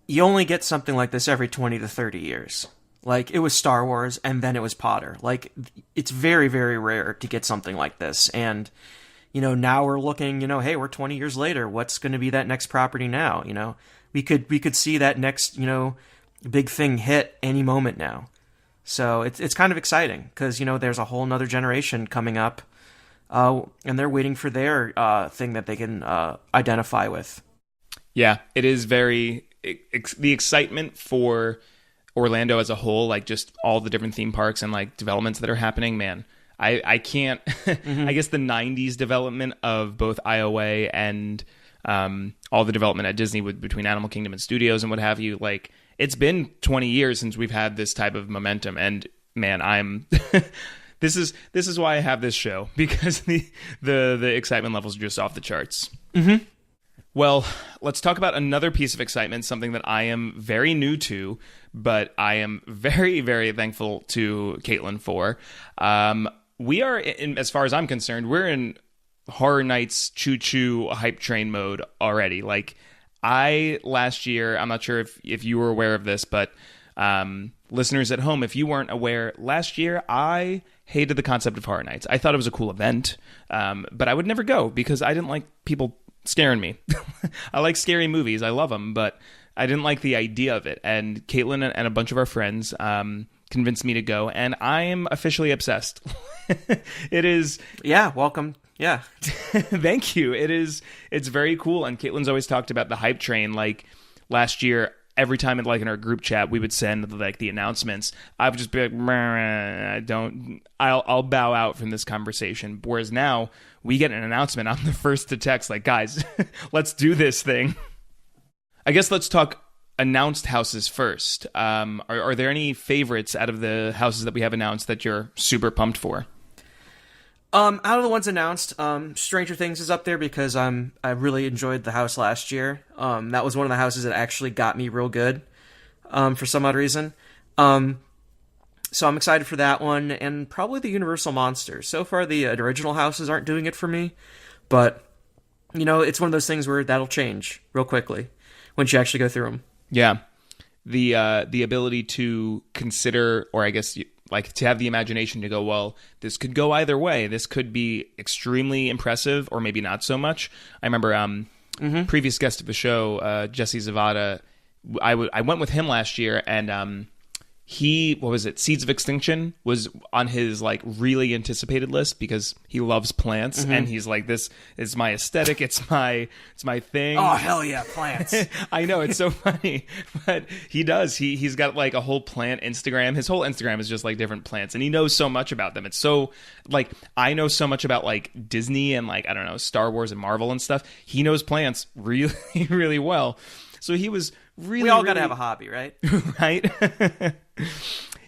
You only get something like this every 20 to 30 years. Like, it was Star Wars and then it was Potter. Like, it's very, very rare to get something like this. And now we're looking, hey, we're 20 years later. What's going to be that next property now? We could see that next, big thing hit any moment now. So it's kind of exciting because, there's a whole nother generation coming up, and they're waiting for their thing that they can identify with. Yeah, it is very the excitement for Orlando as a whole, like just all the different theme parks and like developments that are happening, man. I can't. I guess the '90s development of both IOA and all the development at Disney between Animal Kingdom and Studios and what have you. Like, it's been 20 years since we've had this type of momentum, and man, I'm. This is why I have this show, because the excitement levels are just off the charts. Mm-hmm. Well, let's talk about another piece of excitement, something that I am very new to, but I am very, very thankful to Caitlin for. We are, as far as I'm concerned, we're in Horror Nights choo-choo hype train mode already. Like, last year, I'm not sure if you were aware of this, but listeners at home, if you weren't aware, last year I hated the concept of Horror Nights. I thought it was a cool event, but I would never go because I didn't like people scaring me. I like scary movies. I love them, but I didn't like the idea of it. And Caitlin and a bunch of our friends convinced me to go, and I am officially obsessed. It is... Yeah, welcome. Yeah. Thank you. It's very cool, and Caitlin's always talked about the hype train. Like, last year, every time in our group chat, we would send like the announcements. I would just be like, I'll bow out from this conversation. Whereas now we get an announcement, I'm the first to text, like, guys, let's do this thing. I guess let's talk announced houses first. Are there any favorites out of the houses that we have announced that you're super pumped for? Out of the ones announced, Stranger Things is up there because I really enjoyed the house last year. That was one of the houses that actually got me real good, for some odd reason. So I'm excited for that one, and probably the Universal Monsters. So far, the original houses aren't doing it for me, but, it's one of those things where that'll change real quickly once you actually go through them. Yeah. The ability to consider, or I guess... like, to have the imagination to go, well, this could go either way. This could be extremely impressive or maybe not so much. I remember previous guest of the show, Jesse Zavada, I went with him last year, and Seeds of Extinction was on his, like, really anticipated list because he loves plants, and he's like, this is my aesthetic, it's my thing. Oh, hell yeah, plants. I know, it's so funny, but he does. He's got, like, a whole plant Instagram. His whole Instagram is just, like, different plants, and he knows so much about them. It's so, like, I know so much about, like, Disney and, like, I don't know, Star Wars and Marvel and stuff. He knows plants really, really well. So he was really... We all gotta have a hobby, right? Right?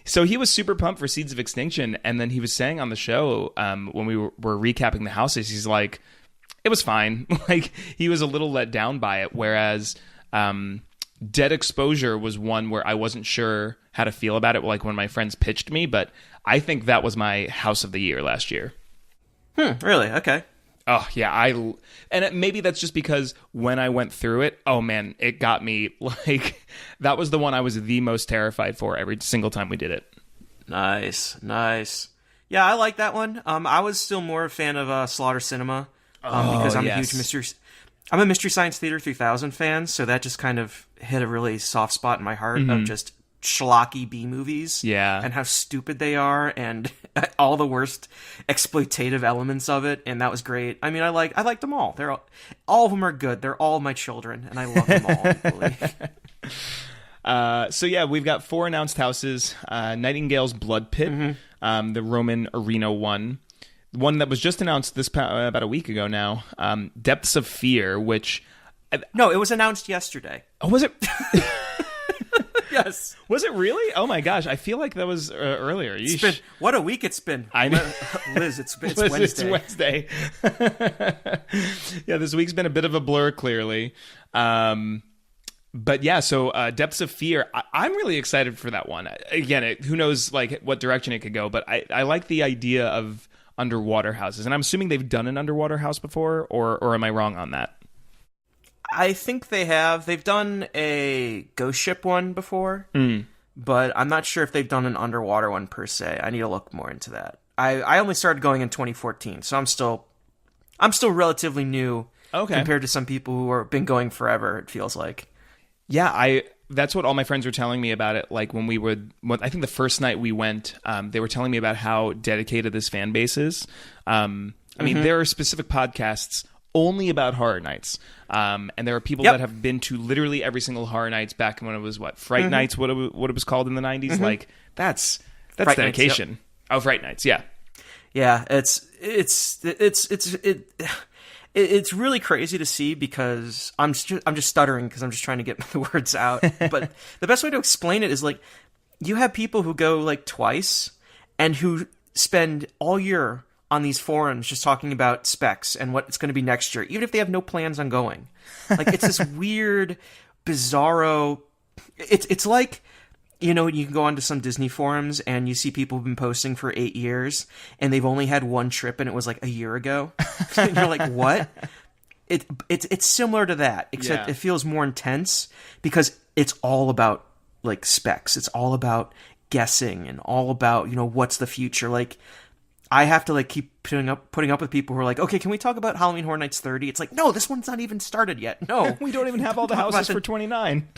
So he was super pumped for Seeds of Extinction, and then he was saying on the show, when we were recapping the houses, he's like, it was fine. Like, he was a little let down by it, whereas Dead Exposure was one where I wasn't sure how to feel about it, like when my friends pitched me, but I think that was my house of the year last year. Really? Okay. Oh, yeah, maybe that's just because when I went through it, oh man, it got me, like, that was the one I was the most terrified for every single time we did it. Nice. Yeah, I like that one. I was still more a fan of Slaughter Cinema, because I'm a huge Mystery Science Theater 3000 fan, so that just kind of hit a really soft spot in my heart of just schlocky B movies, and how stupid they are, and all the worst exploitative elements of it, and that was great. I mean, I like them all. All of them are good. They're all my children, and I love them all equally. So yeah, we've got 4 announced houses: Nightingale's Blood Pit, the Roman Arena one that was just announced about a week ago now. Depths of Fear, which no, it was announced yesterday. Oh, was it? Yes. Was it really? Oh my gosh, I feel like that was earlier. What a week it's been. I know. Liz, it's Wednesday. It's Wednesday. Yeah, this week's been a bit of a blur, clearly. But yeah, so Depths of Fear, I'm really excited for that one. Again, who knows like what direction it could go, but I like the idea of underwater houses. And I'm assuming they've done an underwater house before, or am I wrong on that? I think they have. They've done a ghost ship one before, but I'm not sure if they've done an underwater one per se. I need to look more into that. I only started going in 2014, so I'm still relatively new compared to some people who have been going forever, it feels like. Yeah, that's what all my friends were telling me about it. Like when I think the first night we went, they were telling me about how dedicated this fan base is. I mean, there are specific podcasts only about Horror Nights. And there are people that have been to literally every single Horror Nights back when it was Fright Nights, what it was called in the 90s. Like that's Fright dedication. Nights, Oh, Fright Nights, yeah. Yeah, it's really crazy to see because I'm just stuttering because I'm just trying to get the words out. But the best way to explain it is like you have people who go like twice and who spend all year on these forums just talking about specs and what it's going to be next year, even if they have no plans on going. Like it's this weird, bizarro. It's like, you know, you can go onto some Disney forums and you see people who've been posting for 8 years and they've only had one trip and it was like a year ago. And you're like, what? It's similar to that, except it feels more intense because it's all about like specs. It's all about guessing and all about, you know, what's the future. Like I have to like keep putting up with people who are like, okay, can we talk about Halloween Horror Nights 30? It's like, no, this one's not even started yet. No, we don't even have all the houses for 29.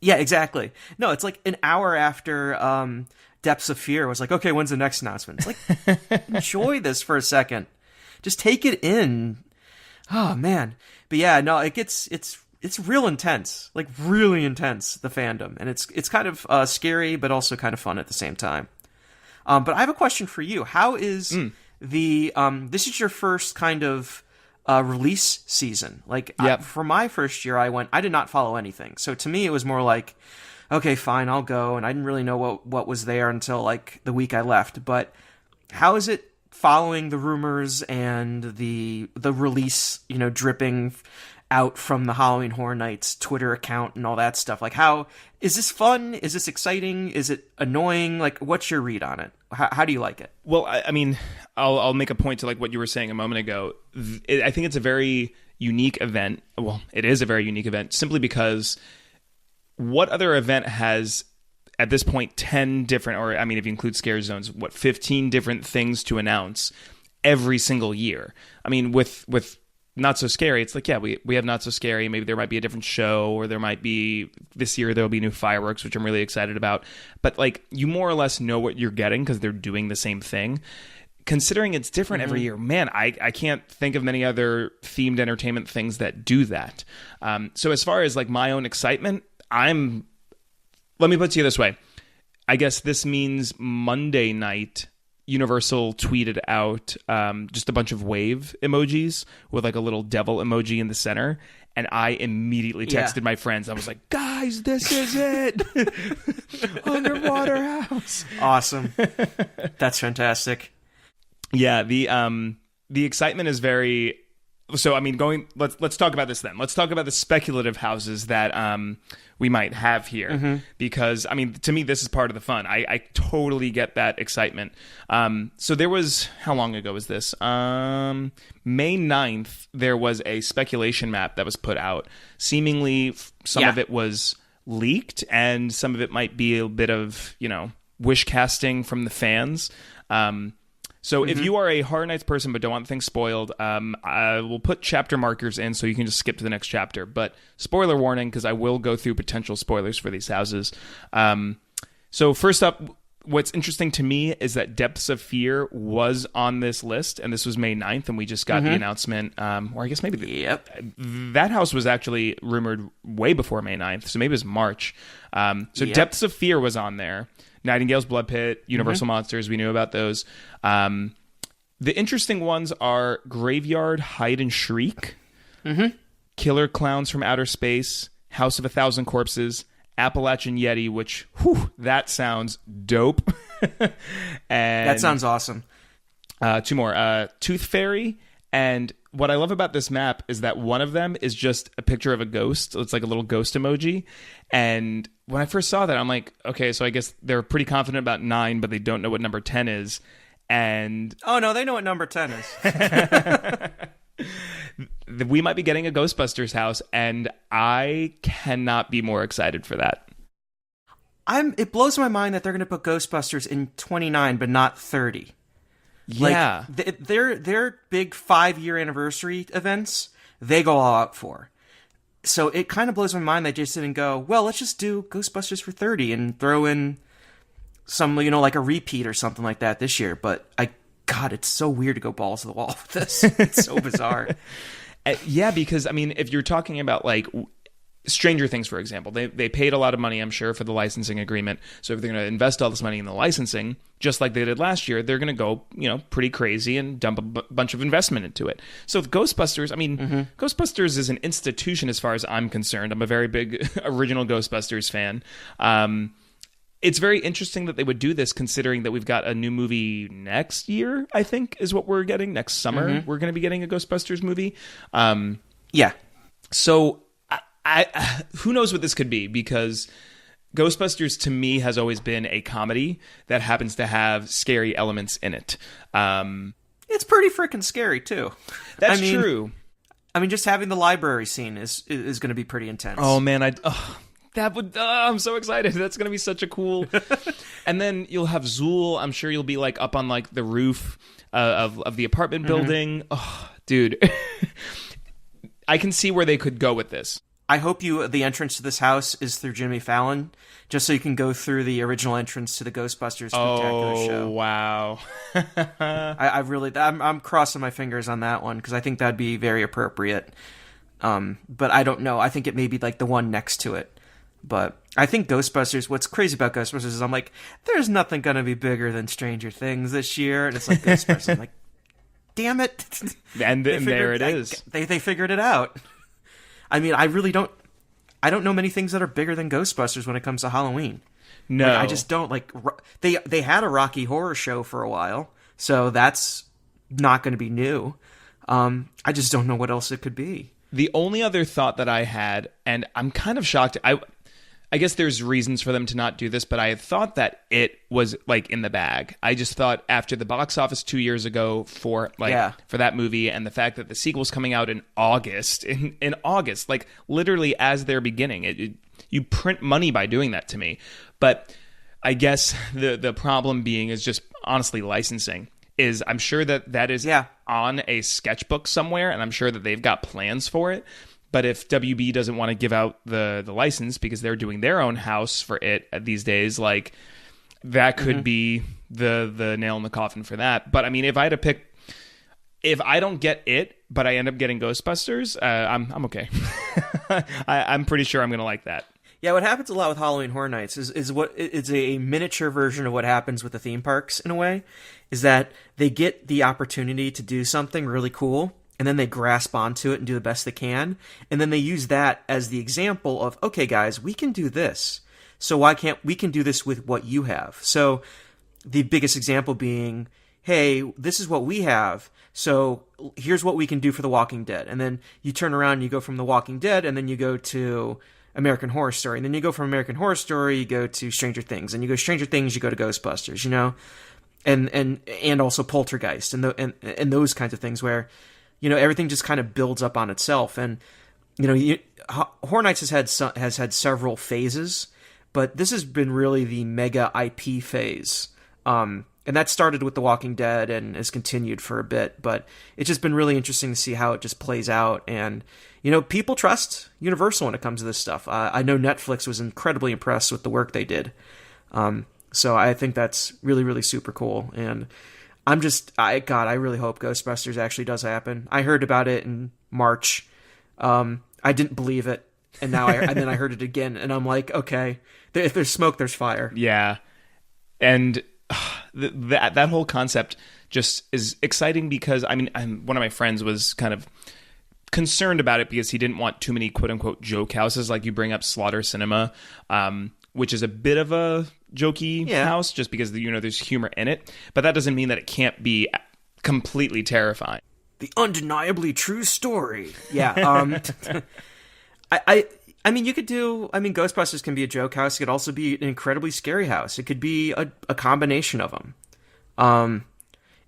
Yeah, exactly. No, it's like an hour after Depths of Fear was like, okay, when's the next announcement? It's like, enjoy this for a second. Just take it in. Oh, man. But yeah, no, it's real intense. Like, really intense, the fandom. And it's kind of scary, but also kind of fun at the same time. But I have a question for you. How is this is your first kind of release season? Like for my first year, I did not follow anything. So to me, it was more like, okay, fine, I'll go. And I didn't really know what was there until like the week I left. But how is it following the rumors and the release, you know, dripping out from the Halloween Horror Nights Twitter account and all that stuff? Like, how is this fun? Is this exciting? Is it annoying? Like, what's your read on it? How do you like it? Well, I mean, I'll make a point to like what you were saying a moment ago. I think it's a very unique event. Well, it is a very unique event simply because what other event has at this point 10 different, or I mean, if you include Scare Zones, 15 different things to announce every single year? I mean, with Not So Scary, it's like, yeah, we have Not So Scary. Maybe there might be a different show, or there might be, this year there'll be new fireworks, which I'm really excited about. But like, you more or less know what you're getting because they're doing the same thing. Considering it's different every year, man, I can't think of many other themed entertainment things that do that. So as far as like my own excitement, let me put it to you this way. I guess this means Monday night, Universal tweeted out just a bunch of wave emojis with like a little devil emoji in the center. And I immediately texted my friends. I was like, guys, this is it. Underwater house. Awesome. That's fantastic. Yeah. The excitement is very, so, I mean, let's talk about this then. Let's talk about the speculative houses that we might have here. Because, I mean, to me, this is part of the fun. I totally get that excitement. So there was, how long ago was this? May 9th, there was a speculation map that was put out. Seemingly, some of it was leaked, and some of it might be a bit of, you know, wish casting from the fans. So if you are a Horror Nights person but don't want things spoiled, I will put chapter markers in so you can just skip to the next chapter. But spoiler warning, because I will go through potential spoilers for these houses. So first up, what's interesting to me is that Depths of Fear was on this list, and this was May 9th, and we just got the announcement, or I guess maybe that house was actually rumored way before May 9th, so maybe it was March. Depths of Fear was on there. Nightingale's Blood Pit, Universal Monsters, we knew about those. The interesting ones are Graveyard, Hide and Shriek, Killer Clowns from Outer Space, House of a Thousand Corpses, Appalachian Yeti, which, that sounds dope. And that sounds awesome. Two more. Tooth Fairy, and what I love about this map is that one of them is just a picture of a ghost. It's like a little ghost emoji. And when I first saw that, I'm like, okay, so I guess they're pretty confident about 9, but they don't know what number 10 is. And oh, no, they know what number 10 is. We might be getting a Ghostbusters house, and I cannot be more excited for that. It blows my mind that they're going to put Ghostbusters in 29, but not 30. Yeah. Like, their big 5-year anniversary events, they go all out for. So it kind of blows my mind they just didn't go, well, let's just do Ghostbusters for 30 and throw in some, you know, like a repeat or something like that this year. But I God, it's so weird to go balls to the wall with this. It's so bizarre. Yeah, because I mean, if you're talking about like Stranger Things, for example, they paid a lot of money, I'm sure, for the licensing agreement. So if they're going to invest all this money in the licensing, just like they did last year, they're going to go, pretty crazy and dump a bunch of investment into it. So with Ghostbusters, I mean, Ghostbusters is an institution as far as I'm concerned. I'm a very big original Ghostbusters fan. It's very interesting that they would do this, considering that we've got a new movie next year, I think, is what we're getting. Next summer, we're going to be getting a Ghostbusters movie. Yeah. So I who knows what this could be, because Ghostbusters to me has always been a comedy that happens to have scary elements in it. It's pretty freaking scary too. That's true. I mean, just having the library scene is going to be pretty intense. Oh man, I'm so excited. That's going to be such a cool. And then you'll have Zool. I'm sure you'll be like up on like the roof of the apartment building. Oh, dude. I can see where they could go with this. I hope the entrance to this house is through Jimmy Fallon, just so you can go through the original entrance to the Ghostbusters Spectacular show. Oh, wow. I'm crossing my fingers on that one, because I think that'd be very appropriate. But I don't know. I think it may be like the one next to it. But I think Ghostbusters, what's crazy about Ghostbusters is I'm like, there's nothing going to be bigger than Stranger Things this year. And it's like Ghostbusters. I'm like, damn it. And there it is. They figured it out. I mean, I don't know many things that are bigger than Ghostbusters when it comes to Halloween. No. Like, I just don't like, they had a Rocky Horror Show for a while, so that's not going to be new. I just don't know what else it could be. The only other thought that I had, and I'm kind of shocked, I guess there's reasons for them to not do this, but I had thought that it was like in the bag. I just thought after the box office 2 years ago for that movie, and the fact that the sequel's coming out in August, in August, like literally as they're beginning, you print money by doing that to me. But I guess the problem being is just honestly licensing. I'm sure that is on a sketchbook somewhere, and I'm sure that they've got plans for it. But if WB doesn't want to give out the license because they're doing their own house for it these days, like that could be the nail in the coffin for that. But I mean, if I had to pick, if I don't get it, but I end up getting Ghostbusters, I'm okay. I'm pretty sure I'm going to like that. Yeah, what happens a lot with Halloween Horror Nights is what it's a miniature version of what happens with the theme parks in a way, is that they get the opportunity to do something really cool, and then they grasp onto it and do the best they can, and then they use that as the example of, okay, guys, we can do this, so why can't we can do this with what you have? So the biggest example being, hey, this is what we have, so here's what we can do for The Walking Dead. And then you turn around and you go from The Walking Dead, and then you go to American Horror Story, and then you go from American Horror Story, you go to Stranger Things, and you go Stranger Things, you go to Ghostbusters, and also Poltergeist, and those kinds of things where, everything just kind of builds up on itself. And Horror Nights has had several phases, but this has been really the mega IP phase. And that started with The Walking Dead and has continued for a bit, but it's just been really interesting to see how it just plays out. And people trust Universal when it comes to this stuff. I know Netflix was incredibly impressed with the work they did. So I think that's really, really super cool. And I really hope Ghostbusters actually does happen. I heard about it in March. I didn't believe it. And now and then I heard it again, and I'm like, okay, if there's smoke, there's fire. Yeah. And that whole concept just is exciting because, one of my friends was kind of concerned about it because he didn't want too many quote-unquote joke houses. Like you bring up Slaughter Cinema, which is a bit of a jokey house just because there's humor in it. But that doesn't mean that it can't be completely terrifying. The undeniably true story. Yeah. You could do... Ghostbusters can be a joke house. It could also be an incredibly scary house. It could be a combination of them.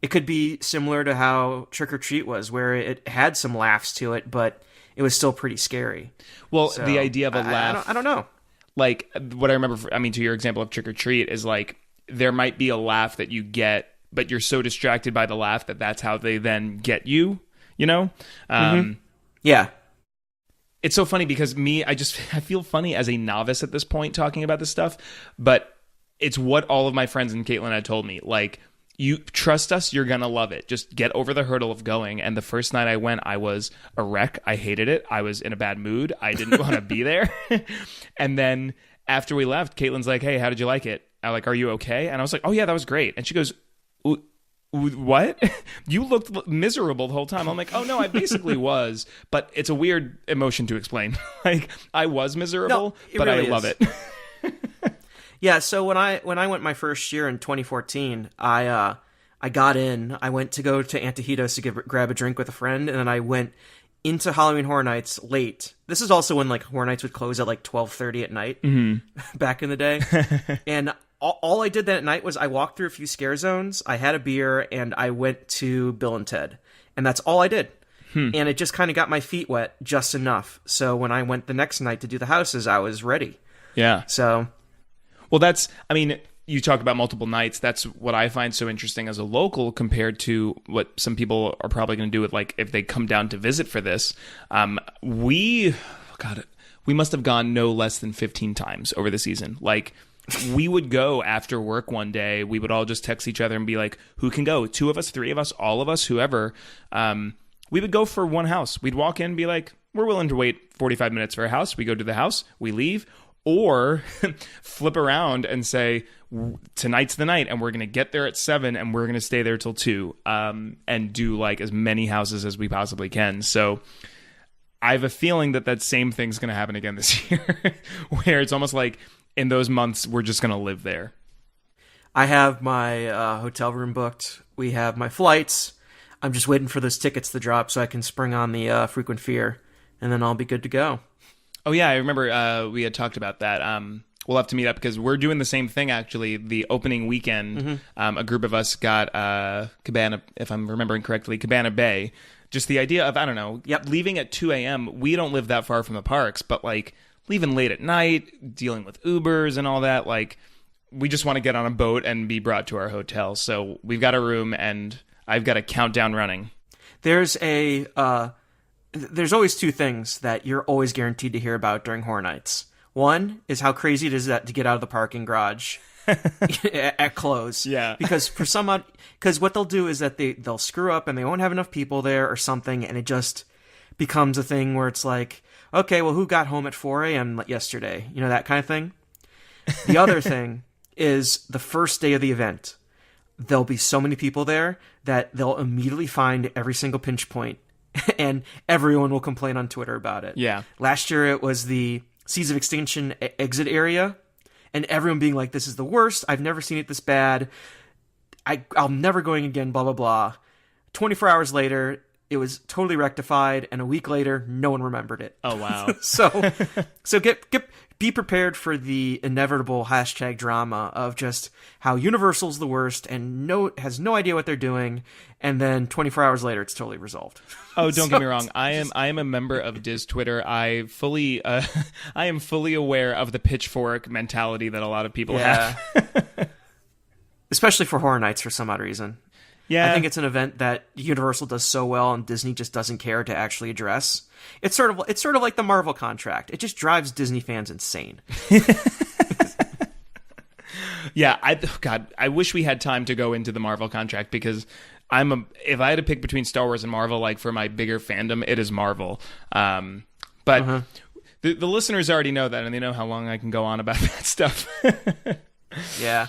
It could be similar to how Trick or Treat was, where it had some laughs to it, but it was still pretty scary. Well, so, the idea of a laugh... I don't know. Like, what I remember, to your example of Trick or Treat, is like, there might be a laugh that you get, but you're so distracted by the laugh that's how they then get you, Yeah. It's so funny because I feel funny as a novice at this point talking about this stuff, but it's what all of my friends and Caitlin had told me. Like, you trust us, you're gonna love it. Just get over the hurdle of going. And the first night I went, I was a wreck. I hated it. I was in a bad mood. I didn't want to be there. And then after we left, Caitlin's like, hey, how did you like it? I'm like, are you okay? And I was like, oh yeah, that was great. And she goes, what? You looked miserable the whole time. I'm like, oh no, I basically was, but it's a weird emotion to explain. Like, I was miserable, but really I love it. Yeah, so when I went my first year in 2014, I got in. I went to go to Antojitos to grab a drink with a friend, and then I went into Halloween Horror Nights late. This is also when like Horror Nights would close at like 12:30 at night back in the day. And all I did that night was I walked through a few scare zones, I had a beer, and I went to Bill and Ted. And that's all I did. And it just kind of got my feet wet just enough. So when I went the next night to do the houses, I was ready. Yeah. So... Well, you talk about multiple nights. That's what I find so interesting as a local compared to what some people are probably going to do with, like, if they come down to visit for this. We must have gone no less than 15 times over the season. Like, we would go after work one day. We would all just text each other and be like, who can go? 2 of us, 3 of us, all of us, whoever. We would go for one house. We'd walk in and be like, we're willing to wait 45 minutes for a house. We go to the house, we leave. Or flip around and say, tonight's the night, and we're going to get there at 7, and we're going to stay there till 2, and do like as many houses as we possibly can. So I have a feeling that same thing's going to happen again this year, where it's almost like in those months we're just going to live there. I have my hotel room booked. We have my flights. I'm just waiting for those tickets to drop so I can spring on the Frequent Fear, and then I'll be good to go. Oh, yeah, I remember we had talked about that. We'll have to meet up because we're doing the same thing, actually. The opening weekend, a group of us got Cabana, if I'm remembering correctly, Cabana Bay. Just the idea of, I don't know, leaving at 2 a.m. We don't live that far from the parks, but, like, leaving late at night, dealing with Ubers and all that, like, we just want to get on a boat and be brought to our hotel. So we've got a room, and I've got a countdown running. There's always 2 things that you're always guaranteed to hear about during Horror Nights. One is how crazy it is to get out of the parking garage at close. Yeah. Because what they'll do is that they'll screw up and they won't have enough people there or something, and it just becomes a thing where it's like, okay, well, who got home at 4 a.m. yesterday? You know, that kind of thing. The other thing is the first day of the event. There'll be so many people there that they'll immediately find every single pinch point. And everyone will complain on Twitter about it. Yeah. Last year it was the Seas of Extinction exit area, and everyone being like, this is the worst. I've never seen it this bad. I'm never going again, blah, blah, blah. 24 hours later, it was totally rectified, and a week later, no one remembered it. Oh, wow. So be prepared for the inevitable hashtag drama of just how Universal's the worst and has no idea what they're doing, and then 24 hours later, it's totally resolved. Oh, don't get me wrong. I am a member of Diz Twitter. I am fully aware of the pitchfork mentality that a lot of people have. Especially for Horror Nights for some odd reason. Yeah. I think it's an event that Universal does so well and Disney just doesn't care to actually address. It's sort of like the Marvel contract. It just drives Disney fans insane. Yeah, I wish we had time to go into the Marvel contract because if I had to pick between Star Wars and Marvel, like for my bigger fandom, it is Marvel. But the listeners already know that, and they know how long I can go on about that stuff. Yeah.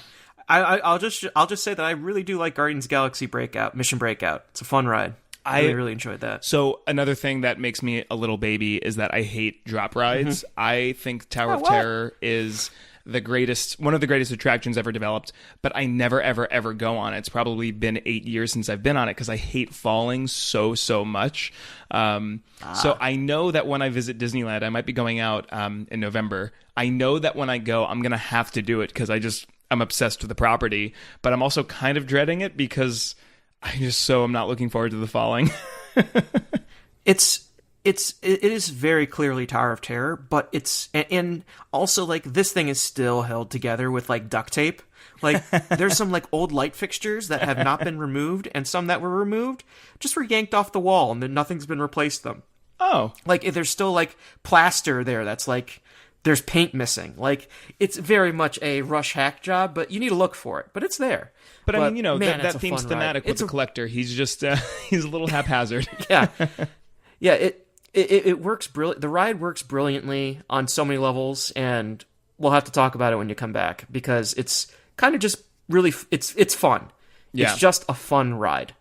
I'll just say that I really do like Guardians of the Galaxy Mission Breakout. It's a fun ride. I really enjoyed that. So another thing that makes me a little baby is that I hate drop rides. I think Tower of Terror is one of the greatest attractions ever developed, but I never, ever, ever go on it. It's probably been 8 years since I've been on it because I hate falling so much. So I know that when I visit Disneyland, I might be going out in November. I know that when I go, I'm going to have to do it because I'm obsessed with the property, but I'm also kind of dreading it because I'm not looking forward to the falling. It is very clearly Tower of Terror, but and also like this thing is still held together with like duct tape. Like there's some like old light fixtures that have not been removed, and some that were removed just were yanked off the wall, and then nothing's been replaced them. Oh, like there's still like plaster there that's like there's paint missing. Like, it's very much a rush hack job, but you need to look for it. But it's there. But I mean, you know, man, that theme's thematic with the collector. He's just he's a little haphazard. Yeah, yeah. It works brilliant. The ride works brilliantly on so many levels, and we'll have to talk about it when you come back because it's kind of just really it's fun. Yeah. It's just a fun ride.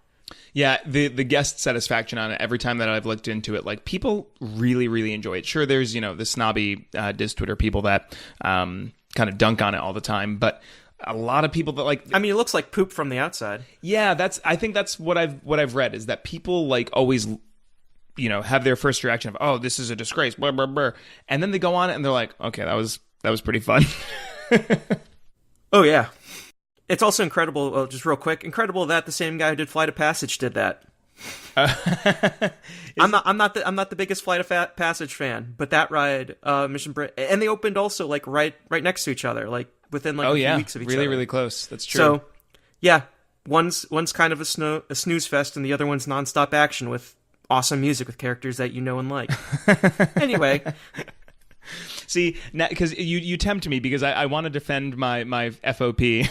Yeah, the guest satisfaction on it every time that I've looked into it, like people really, really enjoy it. Sure, there's, you know, the snobby Diz Twitter people that kind of dunk on it all the time, but a lot of people that like. I mean, it looks like poop from the outside. Yeah, I think that's what I've read is that people like always, you know, have their first reaction of, oh, this is a disgrace, blah, blah, blah. And then they go on it and they're like, okay, that was pretty fun. Oh yeah. It's also incredible, just real quick, incredible that the same guy who did Flight of Passage did that. I'm not the biggest Flight of Passage fan, but that ride, Mission Break, and they opened also like right next to each other, like within like a few weeks of each other. Really, really close. That's true. So, yeah, one's kind of a snooze fest, and the other one's nonstop action with awesome music with characters that you know and like. Anyway. See, because you tempt me because I want to defend my FOP.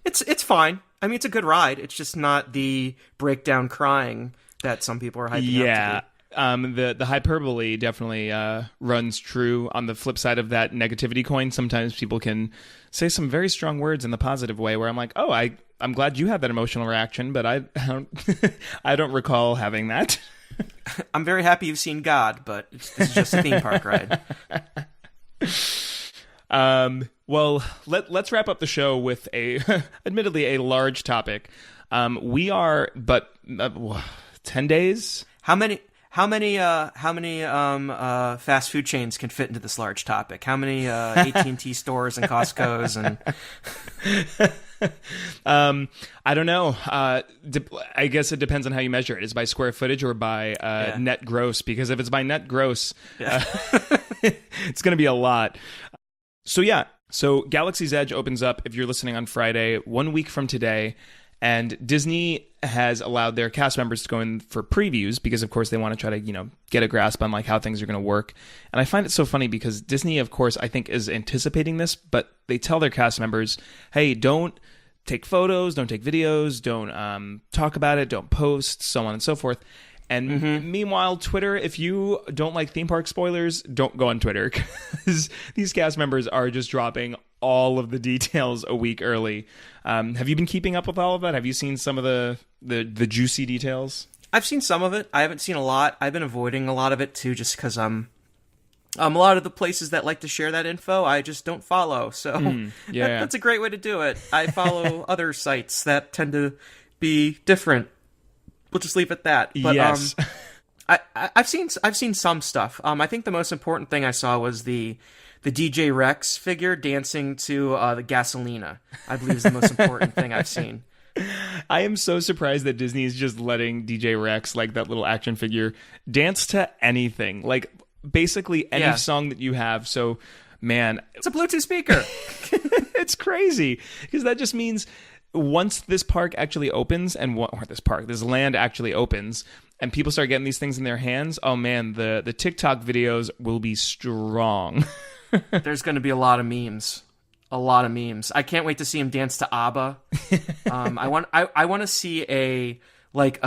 It's fine. I mean, it's a good ride. It's just not the breakdown crying that some people are hyping up to be. The hyperbole definitely runs true. On the flip side of that negativity coin, sometimes people can say some very strong words in the positive way where I'm like, oh, I'm glad you had that emotional reaction, but I don't I don't recall having that. I'm very happy you've seen God, but this is just a theme park ride. Well, let's wrap up the show with admittedly a large topic. We are 10 days. How many fast food chains can fit into this large topic? How many AT&T stores and Costco's and I don't know. I guess it depends on how you measure it. Is it by square footage or by net gross? Because if it's by net gross, it's going to be a lot. So Galaxy's Edge opens up, if you're listening on Friday, 1 week from today. And Disney has allowed their cast members to go in for previews because, of course, they want to try to, you know, get a grasp on like how things are going to work. And I find it so funny because Disney, of course, I think is anticipating this, but they tell their cast members, hey, don't take photos, don't take videos, don't talk about it, don't post, so on and so forth. And meanwhile, Twitter, if you don't like theme park spoilers, don't go on Twitter because these cast members are just dropping all of the details a week early. Have you been keeping up with all of that? Have you seen some of the juicy details? I've seen some of it. I haven't seen a lot. I've been avoiding a lot of it too, just because a lot of the places that like to share that info, I just don't follow. So that's a great way to do it. I follow other sites that tend to be different. We'll just leave it at that. But yes. I've seen some stuff. I think the most important thing I saw was the DJ Rex figure dancing to the Gasolina. I believe is the most important thing I've seen. I am so surprised that Disney is just letting DJ Rex, like that little action figure, dance to anything. Like basically any song that you have. So, man, it's a Bluetooth speaker. It's crazy because that just means once this park actually opens and this land actually opens and people start getting these things in their hands, oh man, the TikTok videos will be strong. There's going to be a lot of memes. I can't wait to see him dance to ABBA. I want to see a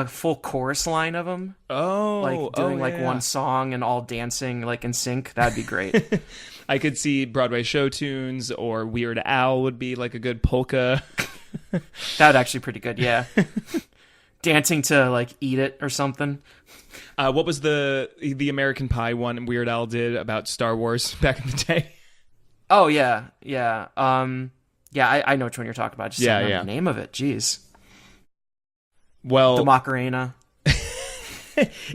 full chorus line of him. Doing one song and all dancing like in sync. That'd be great. I could see Broadway show tunes, or Weird Al would be like a good polka. That'd actually be pretty good, yeah. Dancing to like Eat It or something. What was the American Pie one Weird Al did about Star Wars back in the day? Oh yeah. I know which one you're talking about. Just don't remember the name of it. Jeez. Well, the Macarena.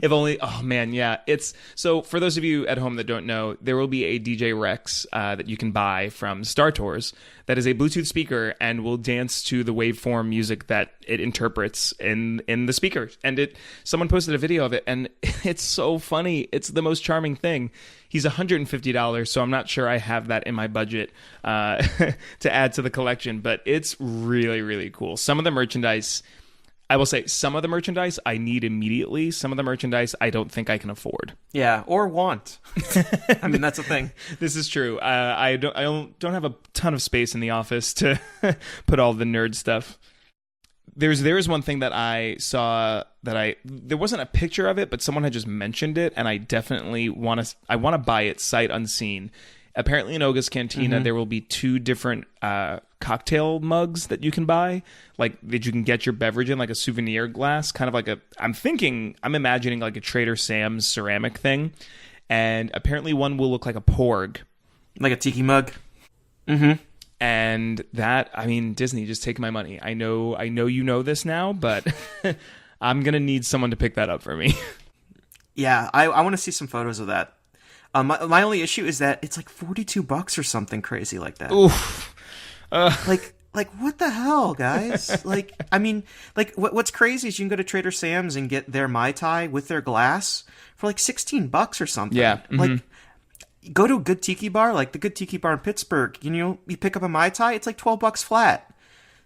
If only. Oh man, yeah. It's so for those of you at home that don't know, there will be a DJ Rex that you can buy from Star Tours that is a Bluetooth speaker and will dance to the waveform music that it interprets in the speaker. And someone posted a video of it, and it's so funny. It's the most charming thing. He's $150, so I'm not sure I have that in my budget to add to the collection, but it's really, really cool. Some of the merchandise, I will say some of the merchandise I need immediately. Some of the merchandise I don't think I can afford. Yeah, or want. I mean, that's the thing. This is true. I don't have a ton of space in the office to put all the nerd stuff. There is one thing that I saw that there wasn't a picture of it, but someone had just mentioned it, and I definitely want to buy it sight unseen. Apparently in Oga's Cantina, there will be 2 different cocktail mugs that you can buy, like that you can get your beverage in, like a souvenir glass, kind of like I'm imagining like a Trader Sam's ceramic thing. And apparently one will look like a porg. Like a tiki mug? And that, I mean, Disney, just take my money. I know you know this now, but I'm going to need someone to pick that up for me. Yeah, I want to see some photos of that. My only issue is that it's like $42 or something crazy like that. Oof. Like what the hell, guys? Like, I mean, like what's crazy is you can go to Trader Sam's and get their Mai Tai with their glass for like $16 or something. Yeah. Like, go to a good tiki bar, like the Good Tiki Bar in Pittsburgh. You pick up a Mai Tai, it's like $12 flat.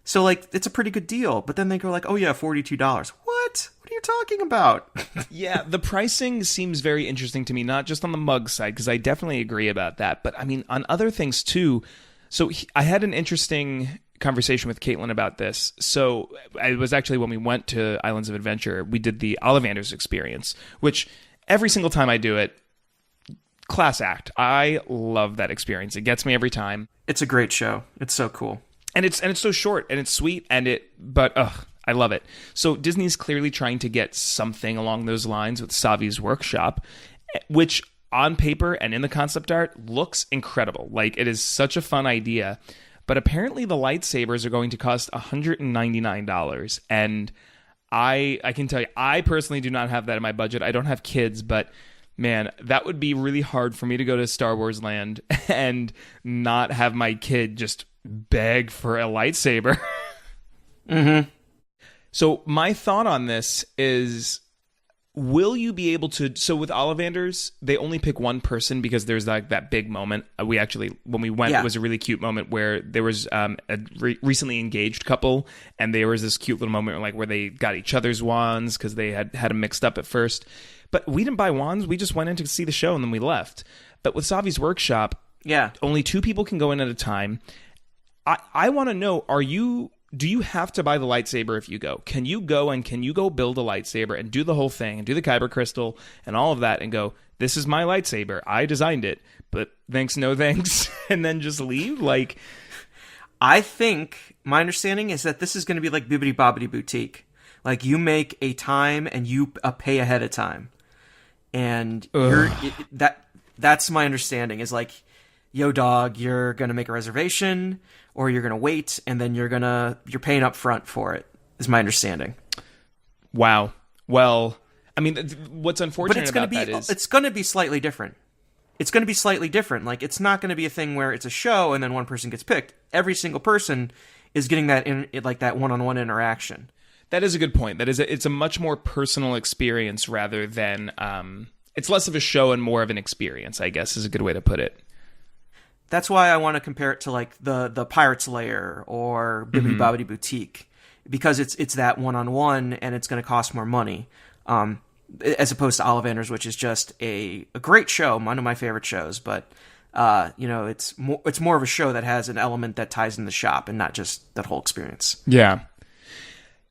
So like it's a pretty good deal. But then they go like, oh yeah, $42. What? What are you talking about? Yeah, the pricing seems very interesting to me, not just on the mug side, because I definitely agree about that. But I mean, on other things too. So I had an interesting conversation with Caitlin about this. So it was actually when we went to Islands of Adventure, we did the Ollivanders experience, which every single time I do it, class act. I love that experience. It gets me every time. It's a great show. It's so cool. And it's so short and it's sweet but I love it. So Disney's clearly trying to get something along those lines with Savi's Workshop, which on paper and in the concept art looks incredible. Like, it is such a fun idea. But apparently the lightsabers are going to cost $199. And I can tell you, I personally do not have that in my budget. I don't have kids, but man, that would be really hard for me to go to Star Wars Land and not have my kid just beg for a lightsaber. So my thought on this is, will you be able to... So with Ollivanders, they only pick one person because there's like that big moment. We actually, when we went, it was a really cute moment where there was a recently engaged couple, and there was this cute little moment where they got each other's wands because they had them mixed up at first. But we didn't buy wands. We just went in to see the show and then we left. But with Savi's Workshop, only 2 people can go in at a time. I want to know, do you have to buy the lightsaber if you go? Can you go build a lightsaber and do the whole thing and do the kyber crystal and all of that and go, this is my lightsaber, I designed it, but thanks, no thanks, and then just leave? Like, I think my understanding is that this is going to be like Bibbidi Bobbidi Boutique. Like, you make a time and you pay ahead of time. And that's my understanding, is like, yo dog, you're going to make a reservation or you're going to wait and then you're paying up front for it, is my understanding. Wow. Well, I mean, what's unfortunate about that is... It's going to be slightly different. It's going to be slightly different. Like, it's not going to be a thing where it's a show and then one person gets picked. Every single person is getting that one-on-one interaction. That is a good point. It's a much more personal experience rather than... it's less of a show and more of an experience, I guess, is a good way to put it. That's why I want to compare it to like the Pirate's Lair or Bibbidi Bobbidi Boutique, because it's that one-on-one and it's going to cost more money, as opposed to Ollivanders, which is just a great show, one of my favorite shows. But it's more of a show that has an element that ties in the shop and not just that whole experience. Yeah.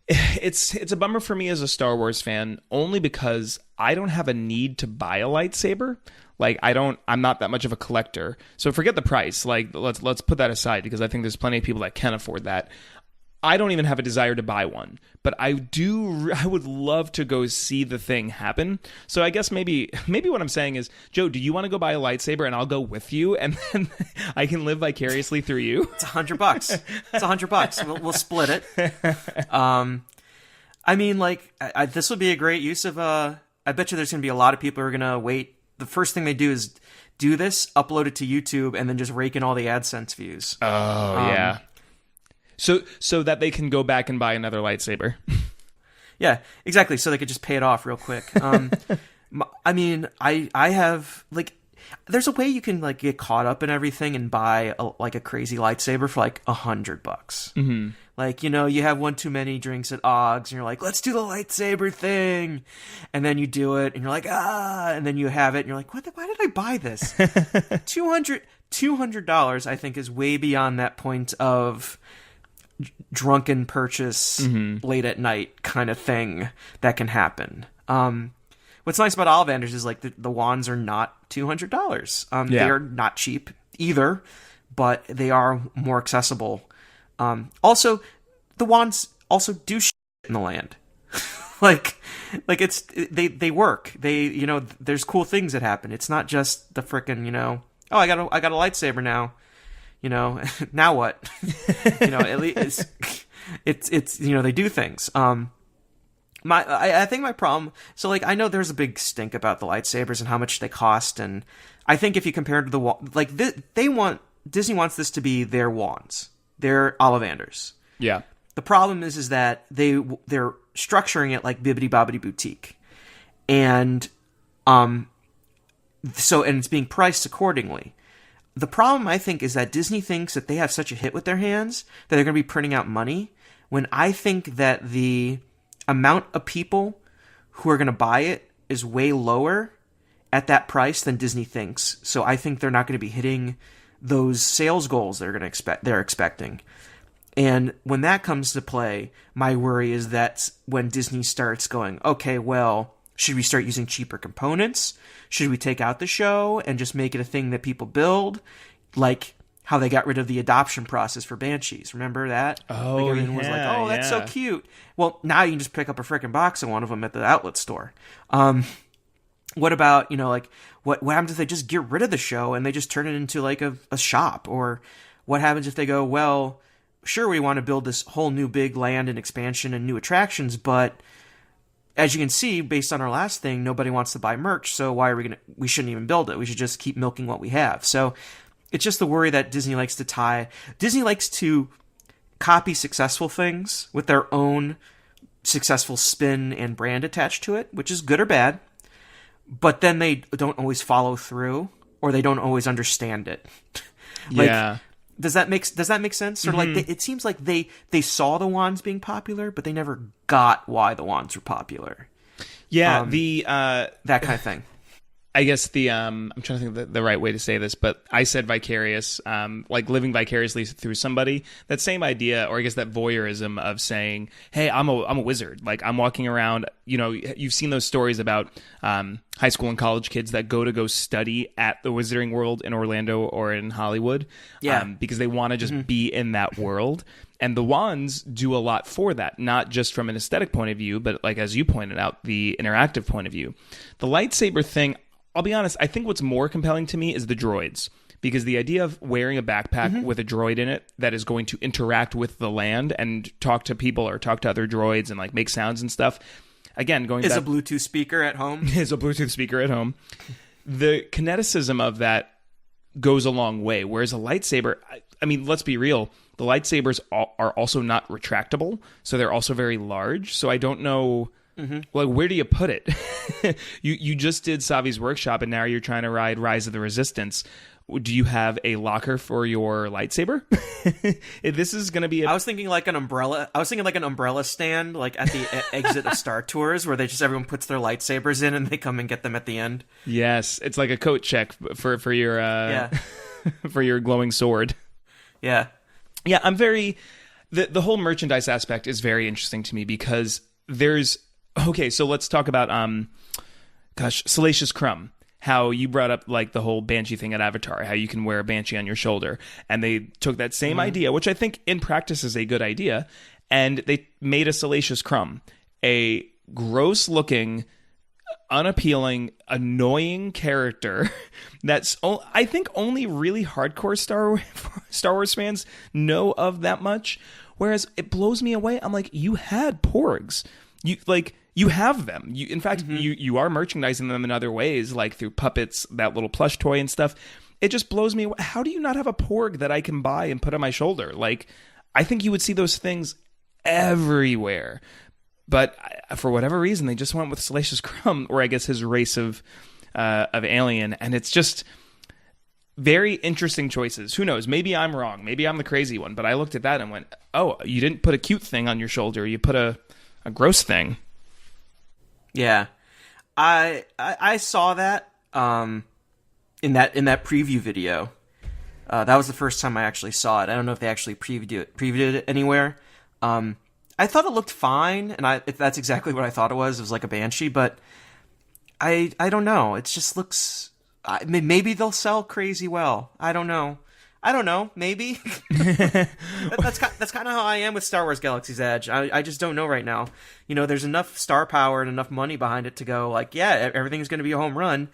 It's a bummer for me as a Star Wars fan, only because I don't have a need to buy a lightsaber. Like, I'm not that much of a collector. So forget the price. Like, let's put that aside, because I think there's plenty of people that can afford that. I don't even have a desire to buy one, but I would love to go see the thing happen. So I guess maybe what I'm saying is, Joe, do you want to go buy a lightsaber and I'll go with you and then I can live vicariously through you? It's $100. It's $100. We'll split it. I mean, like, this would be a great use of I bet you there's going to be a lot of people who are going to wait. The first thing they do is do this, upload it to YouTube, and then just rake in all the AdSense views. Oh, yeah. So that they can go back and buy another lightsaber. Yeah, exactly. So they could just pay it off real quick. I mean, I have, like, there's a way you can like get caught up in everything and buy a crazy lightsaber for like $100. Mm-hmm. Like, you know, you have one too many drinks at Oggs and you're like, let's do the lightsaber thing. And then you do it and you're like, and then you have it and you're like, why did I buy this? $200 I think is way beyond that point of drunken purchase late at night kind of thing that can happen. What's nice about Ollivanders is like the wands are not $200. They are not cheap either, but they are more accessible. Also, the wands also do shit in the land. like it's they work. They, you know, there's cool things that happen. It's not just the frickin', you know, oh, I got a lightsaber now. You know, now what? You know, at least it's you know, they do things. I think my problem. So like, I know there's a big stink about the lightsabers and how much they cost, and I think if you compare it to Disney wants this to be their wands, their Ollivanders. Yeah. The problem is that they're structuring it like Bibbidi Bobbidi Boutique, and so it's being priced accordingly. The problem, I think, is that Disney thinks that they have such a hit with their hands that they're going to be printing out money, when I think that the amount of people who are going to buy it is way lower at that price than Disney thinks. So I think they're not going to be hitting those sales goals they're expecting. And when that comes to play, my worry is that when Disney starts going, okay, well, should we start using cheaper components? Should we take out the show and just make it a thing that people build? Like how they got rid of the adoption process for Banshees. Remember that? Oh, like everyone was like, oh, that's so cute. Well, now you can just pick up a freaking box of one of them at the outlet store. What about, you know, like, what happens if they just get rid of the show and they just turn it into like a shop? Or what happens if they go, well, sure, we want to build this whole new big land and expansion and new attractions, but as you can see, based on our last thing, nobody wants to buy merch, so we shouldn't even build it. We should just keep milking what we have. So it's just the worry that Disney likes to copy successful things with their own successful spin and brand attached to it, which is good or bad, but then they don't always follow through, or they don't always understand it. Yeah. Does that make sense? Sort of like it seems like they saw the wands being popular, but they never got why the wands were popular. Yeah, that kind of thing. I guess I'm trying to think of the right way to say this, but I said vicarious, like living vicariously through somebody. That same idea, or I guess that voyeurism of saying, "Hey, I'm a wizard. Like I'm walking around." You know, you've seen those stories about high school and college kids that go study at the Wizarding World in Orlando or in Hollywood, because they want to just be in that world. And the wands do a lot for that, not just from an aesthetic point of view, but like as you pointed out, the interactive point of view. The lightsaber thing, I'll be honest, I think what's more compelling to me is the droids, because the idea of wearing a backpack with a droid in it that is going to interact with the land and talk to people or talk to other droids and like make sounds and stuff. Again, a Bluetooth speaker at home. Is a Bluetooth speaker at home. The kineticism of that goes a long way. Whereas a lightsaber, I mean, let's be real. The lightsabers are also not retractable, so they're also very large. So I don't know, like, where do you put it? You just did Savi's Workshop, and now you're trying to ride Rise of the Resistance. Do you have a locker for your lightsaber? This is going to be I was thinking like an umbrella. I was thinking like an umbrella stand, like at the exit of Star Tours, where everyone puts their lightsabers in and they come and get them at the end. Yes, it's like a coat check for your for your glowing sword. Yeah. Yeah, I'm very... The whole merchandise aspect is very interesting to me, because there's... Okay, so let's talk about, Salacious Crumb. How you brought up, like, the whole Banshee thing at Avatar, how you can wear a Banshee on your shoulder. And they took that same idea, which I think in practice is a good idea, and they made a Salacious Crumb. A gross-looking, unappealing, annoying character that's I think only really hardcore Star Wars fans know of that much, whereas it blows me away. I'm like, you had porgs, you have them, in fact you are merchandising them in other ways, like through puppets, that little plush toy and stuff. It just blows me away. How do you not have a porg that I can buy and put on my shoulder? Like, I think you would see those things everywhere. But for whatever reason, they just went with Salacious Crumb, or I guess his race of of Alien, and it's just very interesting choices. Who knows? Maybe I'm wrong. Maybe I'm the crazy one. But I looked at that and went, "Oh, you didn't put a cute thing on your shoulder. You put a gross thing." Yeah, I saw that in that preview video. That was the first time I actually saw it. I don't know if they actually previewed it anywhere. I thought it looked fine, and that's exactly what I thought it was. It was like a Banshee, but I don't know. It just looks. Maybe they'll sell crazy well. I don't know. Maybe. That's kind of how I am with Star Wars Galaxy's Edge. I just don't know right now. There's enough star power and enough money behind it to go like, yeah, everything's going to be a home run.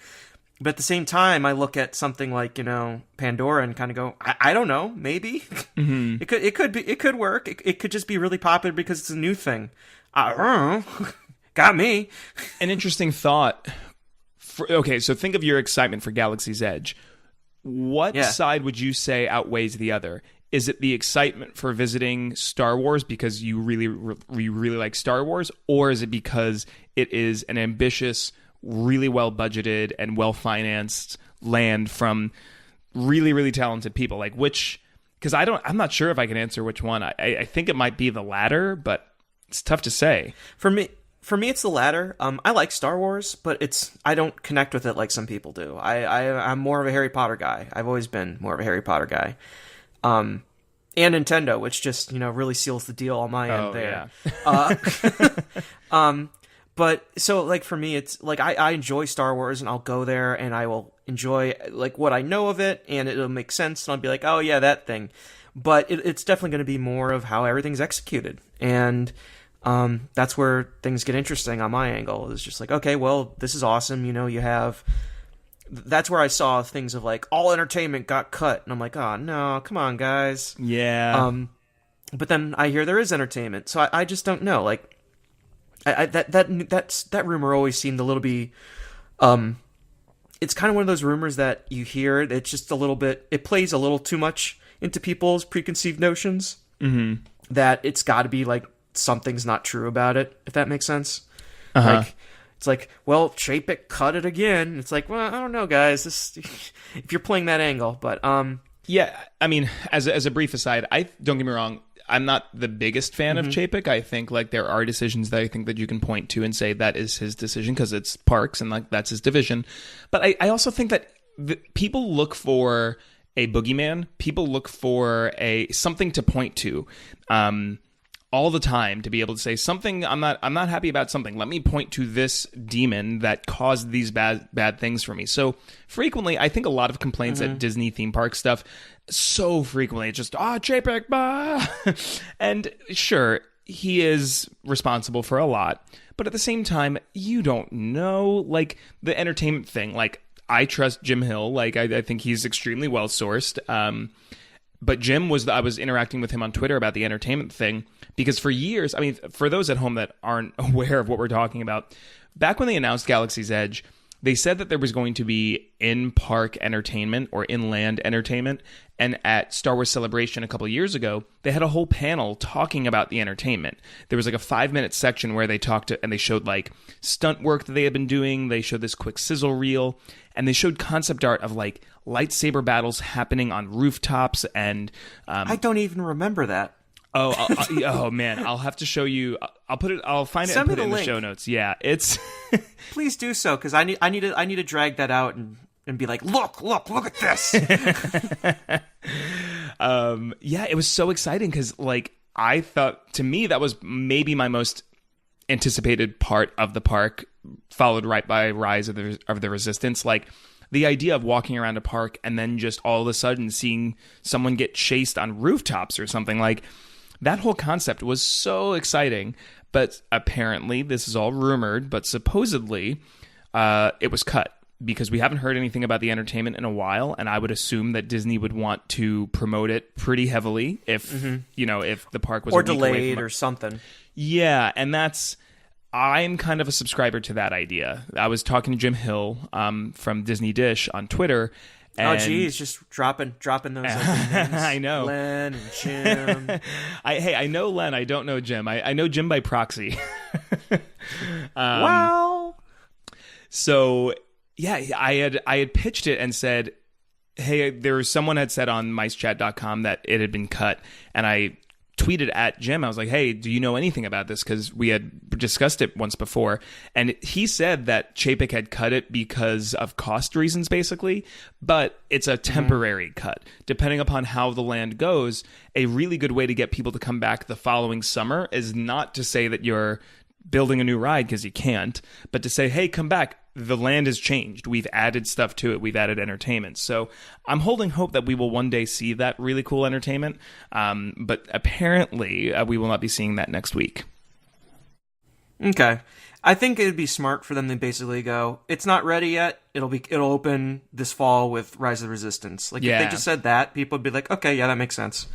But at the same time, I look at something like Pandora and kind of go, I don't know, maybe Mm-hmm. it could work. It could just be really popular because it's a new thing. I don't know. Got me. An interesting thought. Okay, so think of your excitement for Galaxy's Edge. What side would you say outweighs the other? Is it the excitement for visiting Star Wars because you really like Star Wars, or is it because it is an ambitious, really well budgeted and well financed land from really, really talented people? Like which? Because I'm not sure if I can answer which one. I think it might be the latter, but it's tough to say. For me, it's the latter. I like Star Wars, but I don't connect with it like some people do. I'm more of a Harry Potter guy. I've always been more of a Harry Potter guy. And Nintendo, which just really seals the deal on my end there. Yeah. But so like for me, it's like I enjoy Star Wars, and I'll go there and I will enjoy like what I know of it, and it'll make sense, and I'll be like, oh yeah, that thing. But it's definitely going to be more of how everything's executed, and that's where things get interesting on my angle. It's just like, okay, well, this is awesome. You have. That's where I saw things of like all entertainment got cut, and I'm like, oh no, come on, guys. Yeah. But then I hear there is entertainment, so I just don't know. Like, that rumor always seemed a little bit. It's kind of one of those rumors that you hear. It's just a little bit. It plays a little too much into people's preconceived notions. Mm-hmm. That it's got to be like something's not true about it. If that makes sense. Uh-huh. Like, it's like, well, Chapek cut it again. It's like, well, I don't know, guys. If you're playing that angle, but yeah. I mean, as a brief aside, don't get me wrong. I'm not the biggest fan of Chapek. I think like there are decisions that I think that you can point to and say that is his decision because it's Parks and like that's his division. But I also think that people look for a boogeyman. People look for something to point to all the time to be able to say something. I'm not happy about something. Let me point to this demon that caused these bad things for me. So frequently, I think a lot of complaints at Disney theme park stuff. So frequently, it's just Chapek, bah. And sure, he is responsible for a lot, but at the same time, you don't know like the entertainment thing. Like I trust Jim Hill. Like I think he's extremely well sourced. But Jim I was interacting with him on Twitter about the entertainment thing because for years, I mean, for those at home that aren't aware of what we're talking about, back when they announced Galaxy's Edge, they said that there was going to be in-park entertainment or inland entertainment. And at Star Wars Celebration a couple of years ago, they had a whole panel talking about the entertainment. There was like a 5-minute section where they talked and they showed like stunt work that they had been doing. They showed this quick sizzle reel, and they showed concept art of like lightsaber battles happening on rooftops. And I don't even remember that. Oh man, I'll have to show you. I'll find it and put it in the show notes. Yeah, it's. Please do so because I need to drag that out and be like, look at this. Yeah, it was so exciting because like I thought, to me, that was maybe my most anticipated part of the park, followed right by Rise of the Resistance. Like the idea of walking around a park and then just all of a sudden seeing someone get chased on rooftops or something, like that whole concept was so exciting. But apparently, this is all rumored, but supposedly it was cut because we haven't heard anything about the entertainment in a while, and I would assume that Disney would want to promote it pretty heavily if if the park was or a week away delayed from or something. Yeah, and I'm kind of a subscriber to that idea. I was talking to Jim Hill from Disney Dish on Twitter. And geez, just dropping those. I know Len and Jim. I know Len. I don't know Jim. I know Jim by proxy. Wow. So Yeah, I had pitched it and said, hey, someone had said on micechat.com that it had been cut, and I tweeted at Jim. I was like, hey, do you know anything about this? Because we had discussed it once before. And he said that Chapek had cut it because of cost reasons, basically. But it's a temporary cut. Depending upon how the land goes, a really good way to get people to come back the following summer is not to say that you're building a new ride, because you can't, but to say, hey, come back. The land has changed. We've added stuff to it. We've added entertainment. So I'm holding hope that we will one day see that really cool entertainment. But apparently we will not be seeing that next week. Okay. I think it'd be smart for them to basically go, it's not ready yet. It'll open this fall with Rise of the Resistance. Like, if they just said that, people would be like, okay, yeah, that makes sense.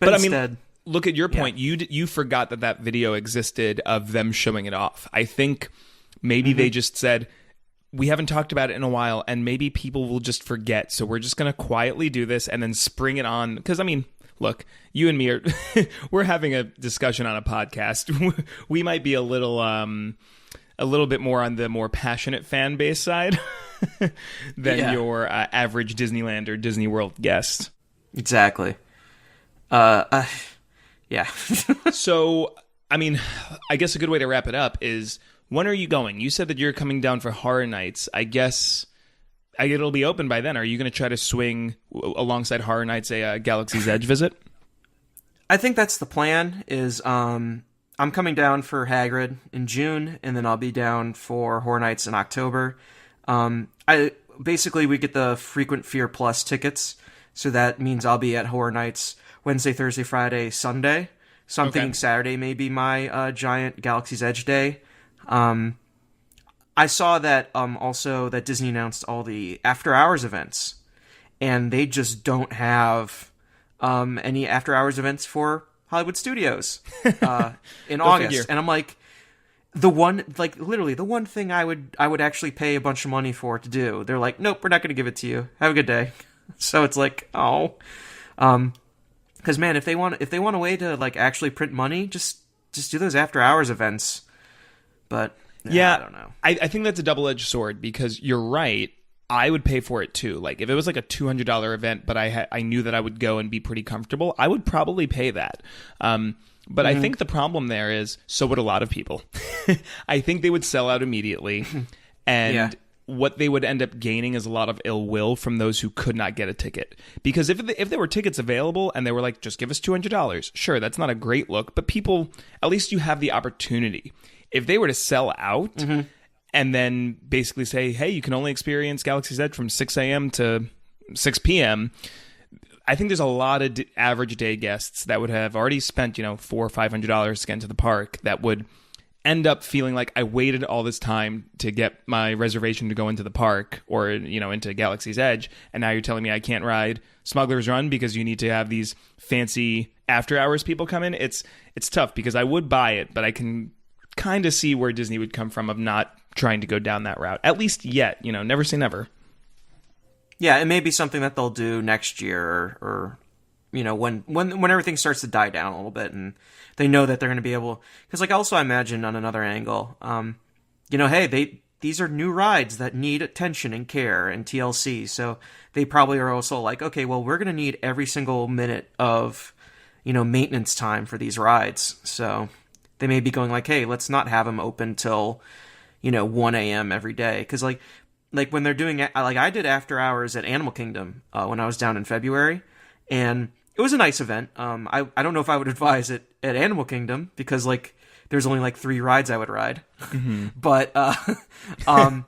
but instead, I mean, look at your point. You forgot that video existed of them showing it off. I think maybe they just said, we haven't talked about it in a while, and maybe people will just forget. So we're just going to quietly do this and then spring it on. Because, I mean, look, you and me are we're having a discussion on a podcast. We might be a little bit more on the more passionate fan base side than your average Disneyland or Disney World guest. Exactly. Yeah. So, I mean, I guess a good way to wrap it up is, when are you going? You said that you're coming down for Horror Nights. I guess it'll be open by then. Are you going to try to swing alongside Horror Nights a Galaxy's Edge visit? I think that's the plan. Is I'm coming down for Hagrid in June, and then I'll be down for Horror Nights in October. We get the Frequent Fear Plus tickets, so that means I'll be at Horror Nights Wednesday, Thursday, Friday, Sunday. So I'm thinking Saturday may be my giant Galaxy's Edge day. I saw that also that Disney announced all the after hours events, and they just don't have any after hours events for Hollywood Studios in August. Figure. And I'm like, literally the one thing I would actually pay a bunch of money for to do. They're like, nope, we're not going to give it to you. Have a good day. So it's like, because man, if they want a way to like actually print money, just do those after hours events. But I don't know. I think that's a double-edged sword, because you're right. I would pay for it too. Like, if it was like a $200 event, but I knew that I would go and be pretty comfortable, I would probably pay that. But I think the problem there is, so would a lot of people. I think they would sell out immediately, and what they would end up gaining is a lot of ill will from those who could not get a ticket. Because if there were tickets available and they were like, just give us $200, sure, that's not a great look, but people, at least you have the opportunity. If they were to sell out and then basically say, hey, you can only experience Galaxy's Edge from 6 a.m. to 6 p.m., I think there's a lot of average day guests that would have already spent, $400 or $500 to get into the park that would end up feeling like, I waited all this time to get my reservation to go into the park or, into Galaxy's Edge, and now you're telling me I can't ride Smuggler's Run because you need to have these fancy after hours people come in. It's tough, because I would buy it, but I can kind of see where Disney would come from of not trying to go down that route, at least yet. Never say never. Yeah, it may be something that they'll do next year, or when everything starts to die down a little bit, and they know that they're going to be able. Because I imagine on another angle, hey, these are new rides that need attention and care and TLC, so they probably are also like, okay, well, we're going to need every single minute of maintenance time for these rides, so they may be going like, hey, let's not have them open till 1 a.m. every day, because like when they're doing it, like I did after hours at Animal Kingdom when I was down in February, and it was a nice event. I don't know if I would advise it at Animal Kingdom, because like there's only like 3 rides I would ride, but well,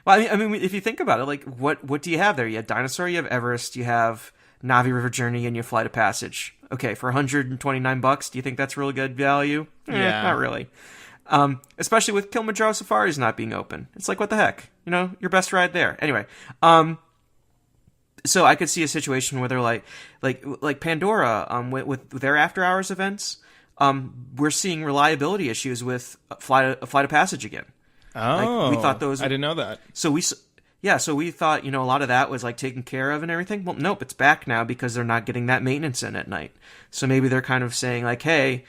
I mean, if you think about it, like what do you have there? You have Dinosaur, you have Everest, you have Navi River Journey, and you have Flight of Passage. Okay, for $129, do you think that's really good value? Yeah, not really. Especially with Kilimanjaro Safaris not being open. It's like, what the heck? Your best ride there. Anyway, so I could see a situation where they're like Pandora, with their after hours events. We're seeing reliability issues with Flight of Passage again. Oh, we thought those. I didn't know that. So we thought, a lot of that was like taken care of and everything. Well, nope, it's back now because they're not getting that maintenance in at night. So maybe they're kind of saying like, hey,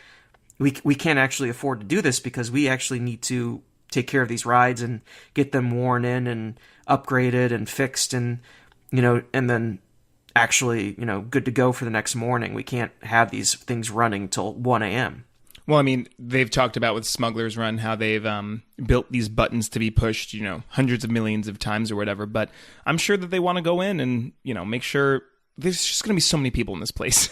we can't actually afford to do this because we actually need to take care of these rides and get them worn in and upgraded and fixed and, and then actually, good to go for the next morning. We can't have these things running till 1 a.m. Well, I mean, they've talked about with Smuggler's Run how they've built these buttons to be pushed, hundreds of millions of times or whatever. But I'm sure that they want to go in and, make sure there's just going to be so many people in this place.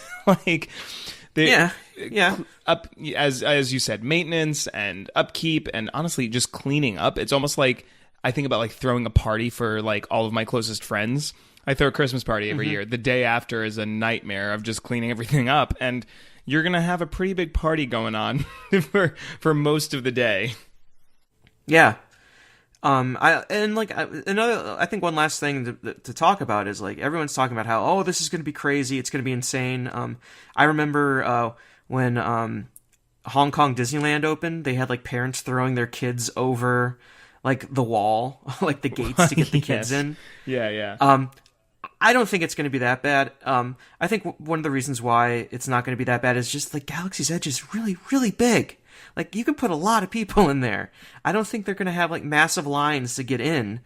Up as you said, maintenance and upkeep and honestly just cleaning up. It's almost like I think about like throwing a party for like all of my closest friends. I throw a Christmas party every year. The day after is a nightmare of just cleaning everything up, and you're gonna have a pretty big party going on for most of the day. Yeah. I think one last thing to talk about is like everyone's talking about how this is going to be crazy, it's going to be insane. I remember when Hong Kong Disneyland opened, they had like parents throwing their kids over like the wall, like the gates to get the kids in. Yeah. I don't think it's going to be that bad. I think one of the reasons why it's not going to be that bad is just like Galaxy's Edge is really, really big. Like, you can put a lot of people in there. I don't think they're going to have, like, massive lines to get in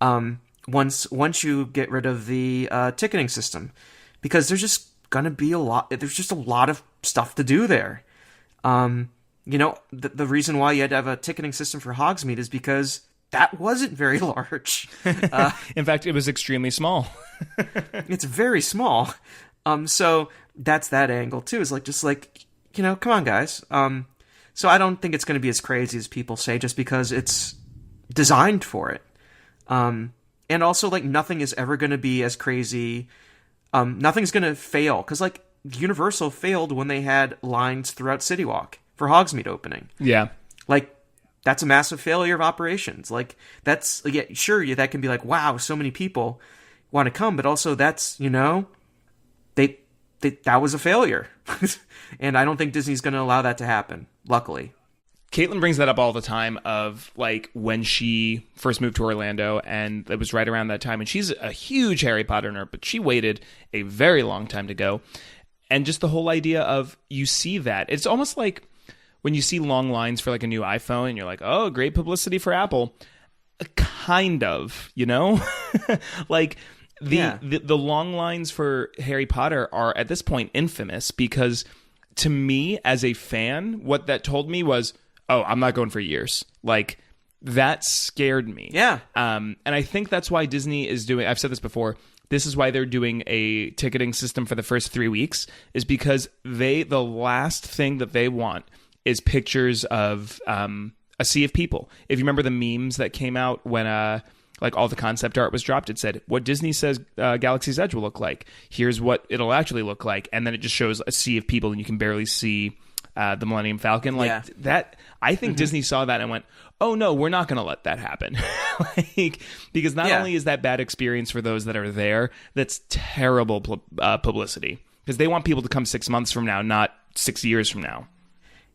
once you get rid of the ticketing system. Because there's just going to be there's just a lot of stuff to do there. The reason why you had to have a ticketing system for Hogsmeade is because that wasn't very large. In fact, it was extremely small. It's very small. So that's that angle, too. Is come on, guys. So I don't think it's going to be as crazy as people say just because it's designed for it. And also, like, nothing is ever going to be as crazy. Nothing's going to fail. Because, like, Universal failed when they had lines throughout City Walk for Hogsmeade opening. Yeah. Like, that's a massive failure of operations. Like, that's, that can be like, wow, so many people want to come. But also, that's, that was a failure. And I don't think Disney's going to allow that to happen, luckily. Caitlin brings that up all the time of like when she first moved to Orlando, and it was right around that time. And she's a huge Harry Potter nerd, but she waited a very long time to go. And just the whole idea of you see that. It's almost like when you see long lines for like a new iPhone and you're like, oh, great publicity for Apple. Kind of, like... The long lines for Harry Potter are at this point infamous because to me as a fan, what that told me was, oh, I'm not going for years. Like that scared me. Yeah. And I think that's why Disney is doing, I've said this before, this is why they're doing a ticketing system for the first 3 weeks is because the last thing that they want is pictures of a sea of people. If you remember the memes that came out when like all the concept art was dropped, it said what Disney says Galaxy's Edge will look like. Here's what it'll actually look like, and then it just shows a sea of people, and you can barely see the Millennium Falcon. Like that, I think Disney saw that and went, "Oh no, we're not going to let that happen." Because not only is that bad experience for those that are there, that's terrible publicity because they want people to come 6 months from now, not 6 years from now.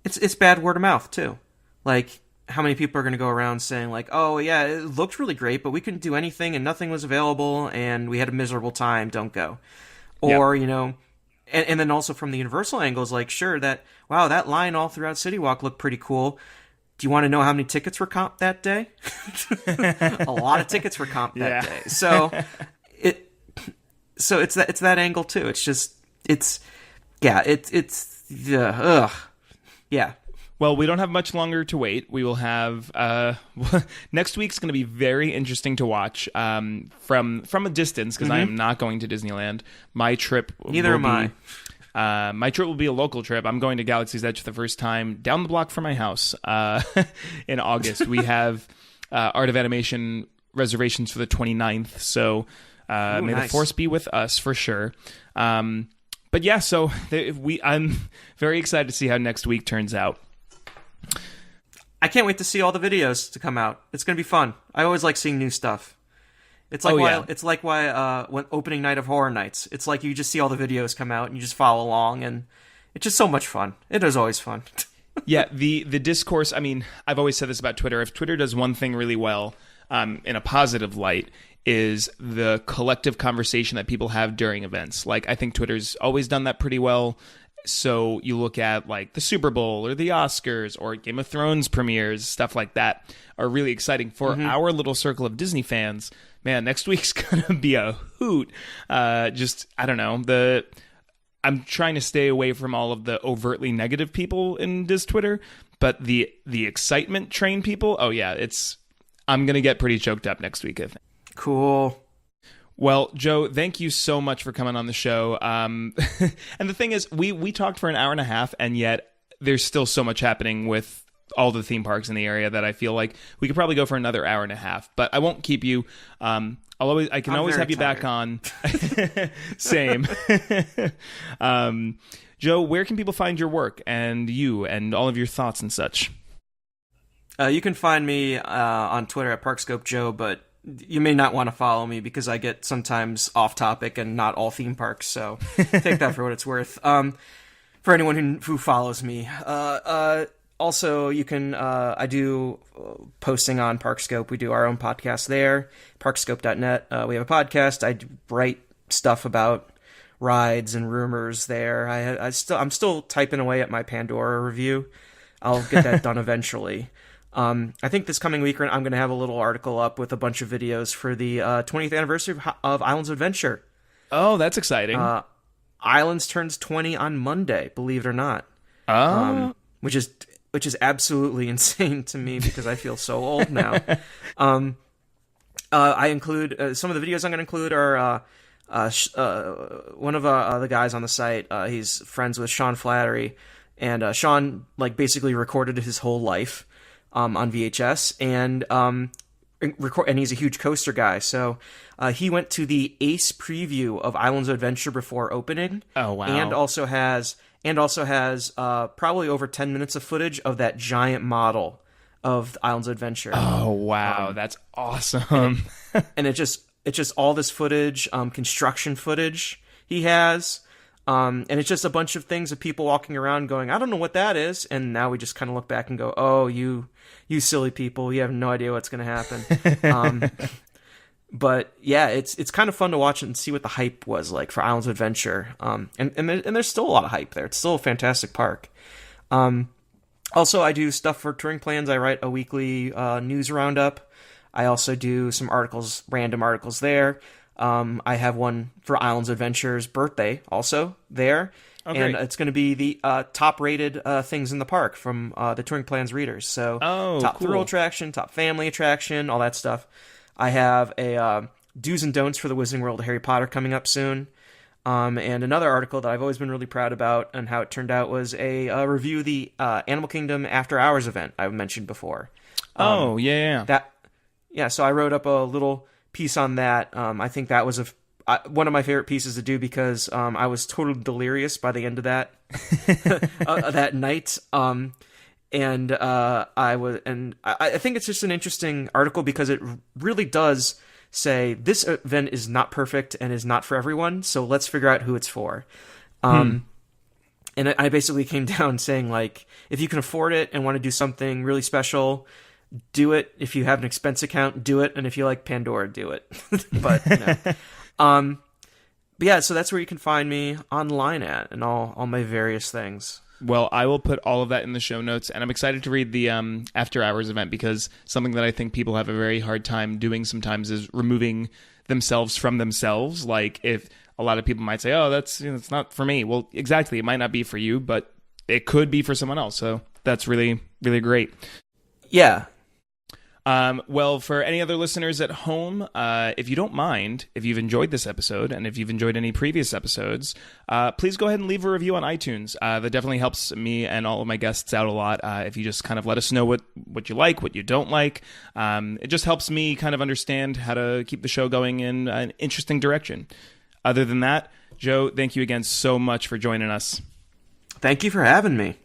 It's bad word of mouth too, like. How many people are going to go around saying like, oh yeah, it looked really great, but we couldn't do anything and nothing was available and we had a miserable time, don't go. Or, and then also from the Universal angle is like, sure, that line all throughout City Walk looked pretty cool. Do you want to know how many tickets were comped that day? A lot of tickets were comped that day. So it's that angle too. It's just, yeah. Well, we don't have much longer to wait. We will have next week's going to be very interesting to watch from a distance because I am not going to Disneyland. My trip neither am I. My trip will be a local trip. I'm going to Galaxy's Edge for the first time down the block from my house in August. We have Art of Animation reservations for the 29th, so may the force be with us for sure. But yeah, so I'm very excited to see how next week turns out. I can't wait to see all the videos to come out. It's going to be fun. I always like seeing new stuff. It's like why when opening night of Horror Nights, it's like you just see all the videos come out and you just follow along, and it's just so much fun. It is always fun. Yeah, the discourse, I mean, I've always said this about Twitter. If Twitter does one thing really well in a positive light, is the collective conversation that people have during events. Like, I think Twitter's always done that pretty well. So you look at like the Super Bowl or the Oscars or Game of Thrones premieres, stuff like that are really exciting for our little circle of Disney fans. Man, next week's gonna be a hoot. I don't know. I'm trying to stay away from all of the overtly negative people in Diz Twitter, but the excitement train people, oh yeah, I'm gonna get pretty choked up next week, I think. Cool. Well, Joe, thank you so much for coming on the show. And the thing is, we talked for an hour and a half, and yet there's still so much happening with all the theme parks in the area that I feel like we could probably go for another hour and a half. But I won't keep you. I can always have you back on. Same. Joe, where can people find your work and you and all of your thoughts and such? You can find me on Twitter at Parkscope Joe, but you may not want to follow me because I get sometimes off topic and not all theme parks, so take that for what it's worth. For anyone who follows me. Also, you can, I do posting on Parkscope. We do our own podcast there, parkscope.net. We have a podcast. I write stuff about rides and rumors there. I'm still typing away at my Pandora review. I'll get that done eventually. I think this coming week I'm going to have a little article up with a bunch of videos for the 20th anniversary of Islands of Adventure. Oh, that's exciting. Islands turns 20 on Monday, believe it or not. Oh. Which is absolutely insane to me because I feel so old now. I include some of the videos I'm going to include are one of the guys on the site. He's friends with Sean Flattery, and Sean basically recorded his whole life on VHS, and he's a huge coaster guy. So he went to the Ace preview of Islands of Adventure before opening. Oh wow! And also has probably over 10 minutes of footage of that giant model of Islands of Adventure. Oh wow, that's awesome! And it's just all this footage, construction footage he has. And it's just a bunch of things of people walking around going, I don't know what that is. And now we just kind of look back and go, oh, you silly people, you have no idea what's going to happen. But yeah, it's kind of fun to watch and see what the hype was like for Islands of Adventure. And there's still a lot of hype there. It's still a fantastic park. Also, I do stuff for Touring Plans. I write a weekly news roundup. I also do some articles, random articles there. I have one for Islands Adventure's birthday also there. Okay. And it's going to be the top-rated things in the park from the Touring Plans readers. So top cool. thrill attraction, top family attraction, all that stuff. I have a do's and don'ts for the Wizarding World of Harry Potter coming up soon. And another article that I've always been really proud about and how it turned out was a review of the Animal Kingdom After Hours event I've mentioned before. Yeah. So I wrote up a little piece on that. I think that was one of my favorite pieces to do because I was totally delirious by the end of that that night. I think it's just an interesting article because it really does say this event is not perfect and is not for everyone. So let's figure out who it's for. And I basically came down saying if you can afford it and want to do something really special, do it. If you have an expense account, do it. And if you like Pandora, do it. But yeah, so that's where you can find me online at and all my various things. Well, I will put all of that in the show notes, and I'm excited to read the After Hours event because something that I think people have a very hard time doing sometimes is removing themselves from themselves. Like if a lot of people might say, oh, it's not for me. Well, exactly. It might not be for you, but it could be for someone else. So that's really, really great. Yeah. Well, for any other listeners at home, if you don't mind, if you've enjoyed this episode and if you've enjoyed any previous episodes, please go ahead and leave a review on iTunes. That definitely helps me and all of my guests out a lot. If you just kind of let us know what you like, what you don't like. It just helps me kind of understand how to keep the show going in an interesting direction. Other than that, Joe, thank you again so much for joining us. Thank you for having me.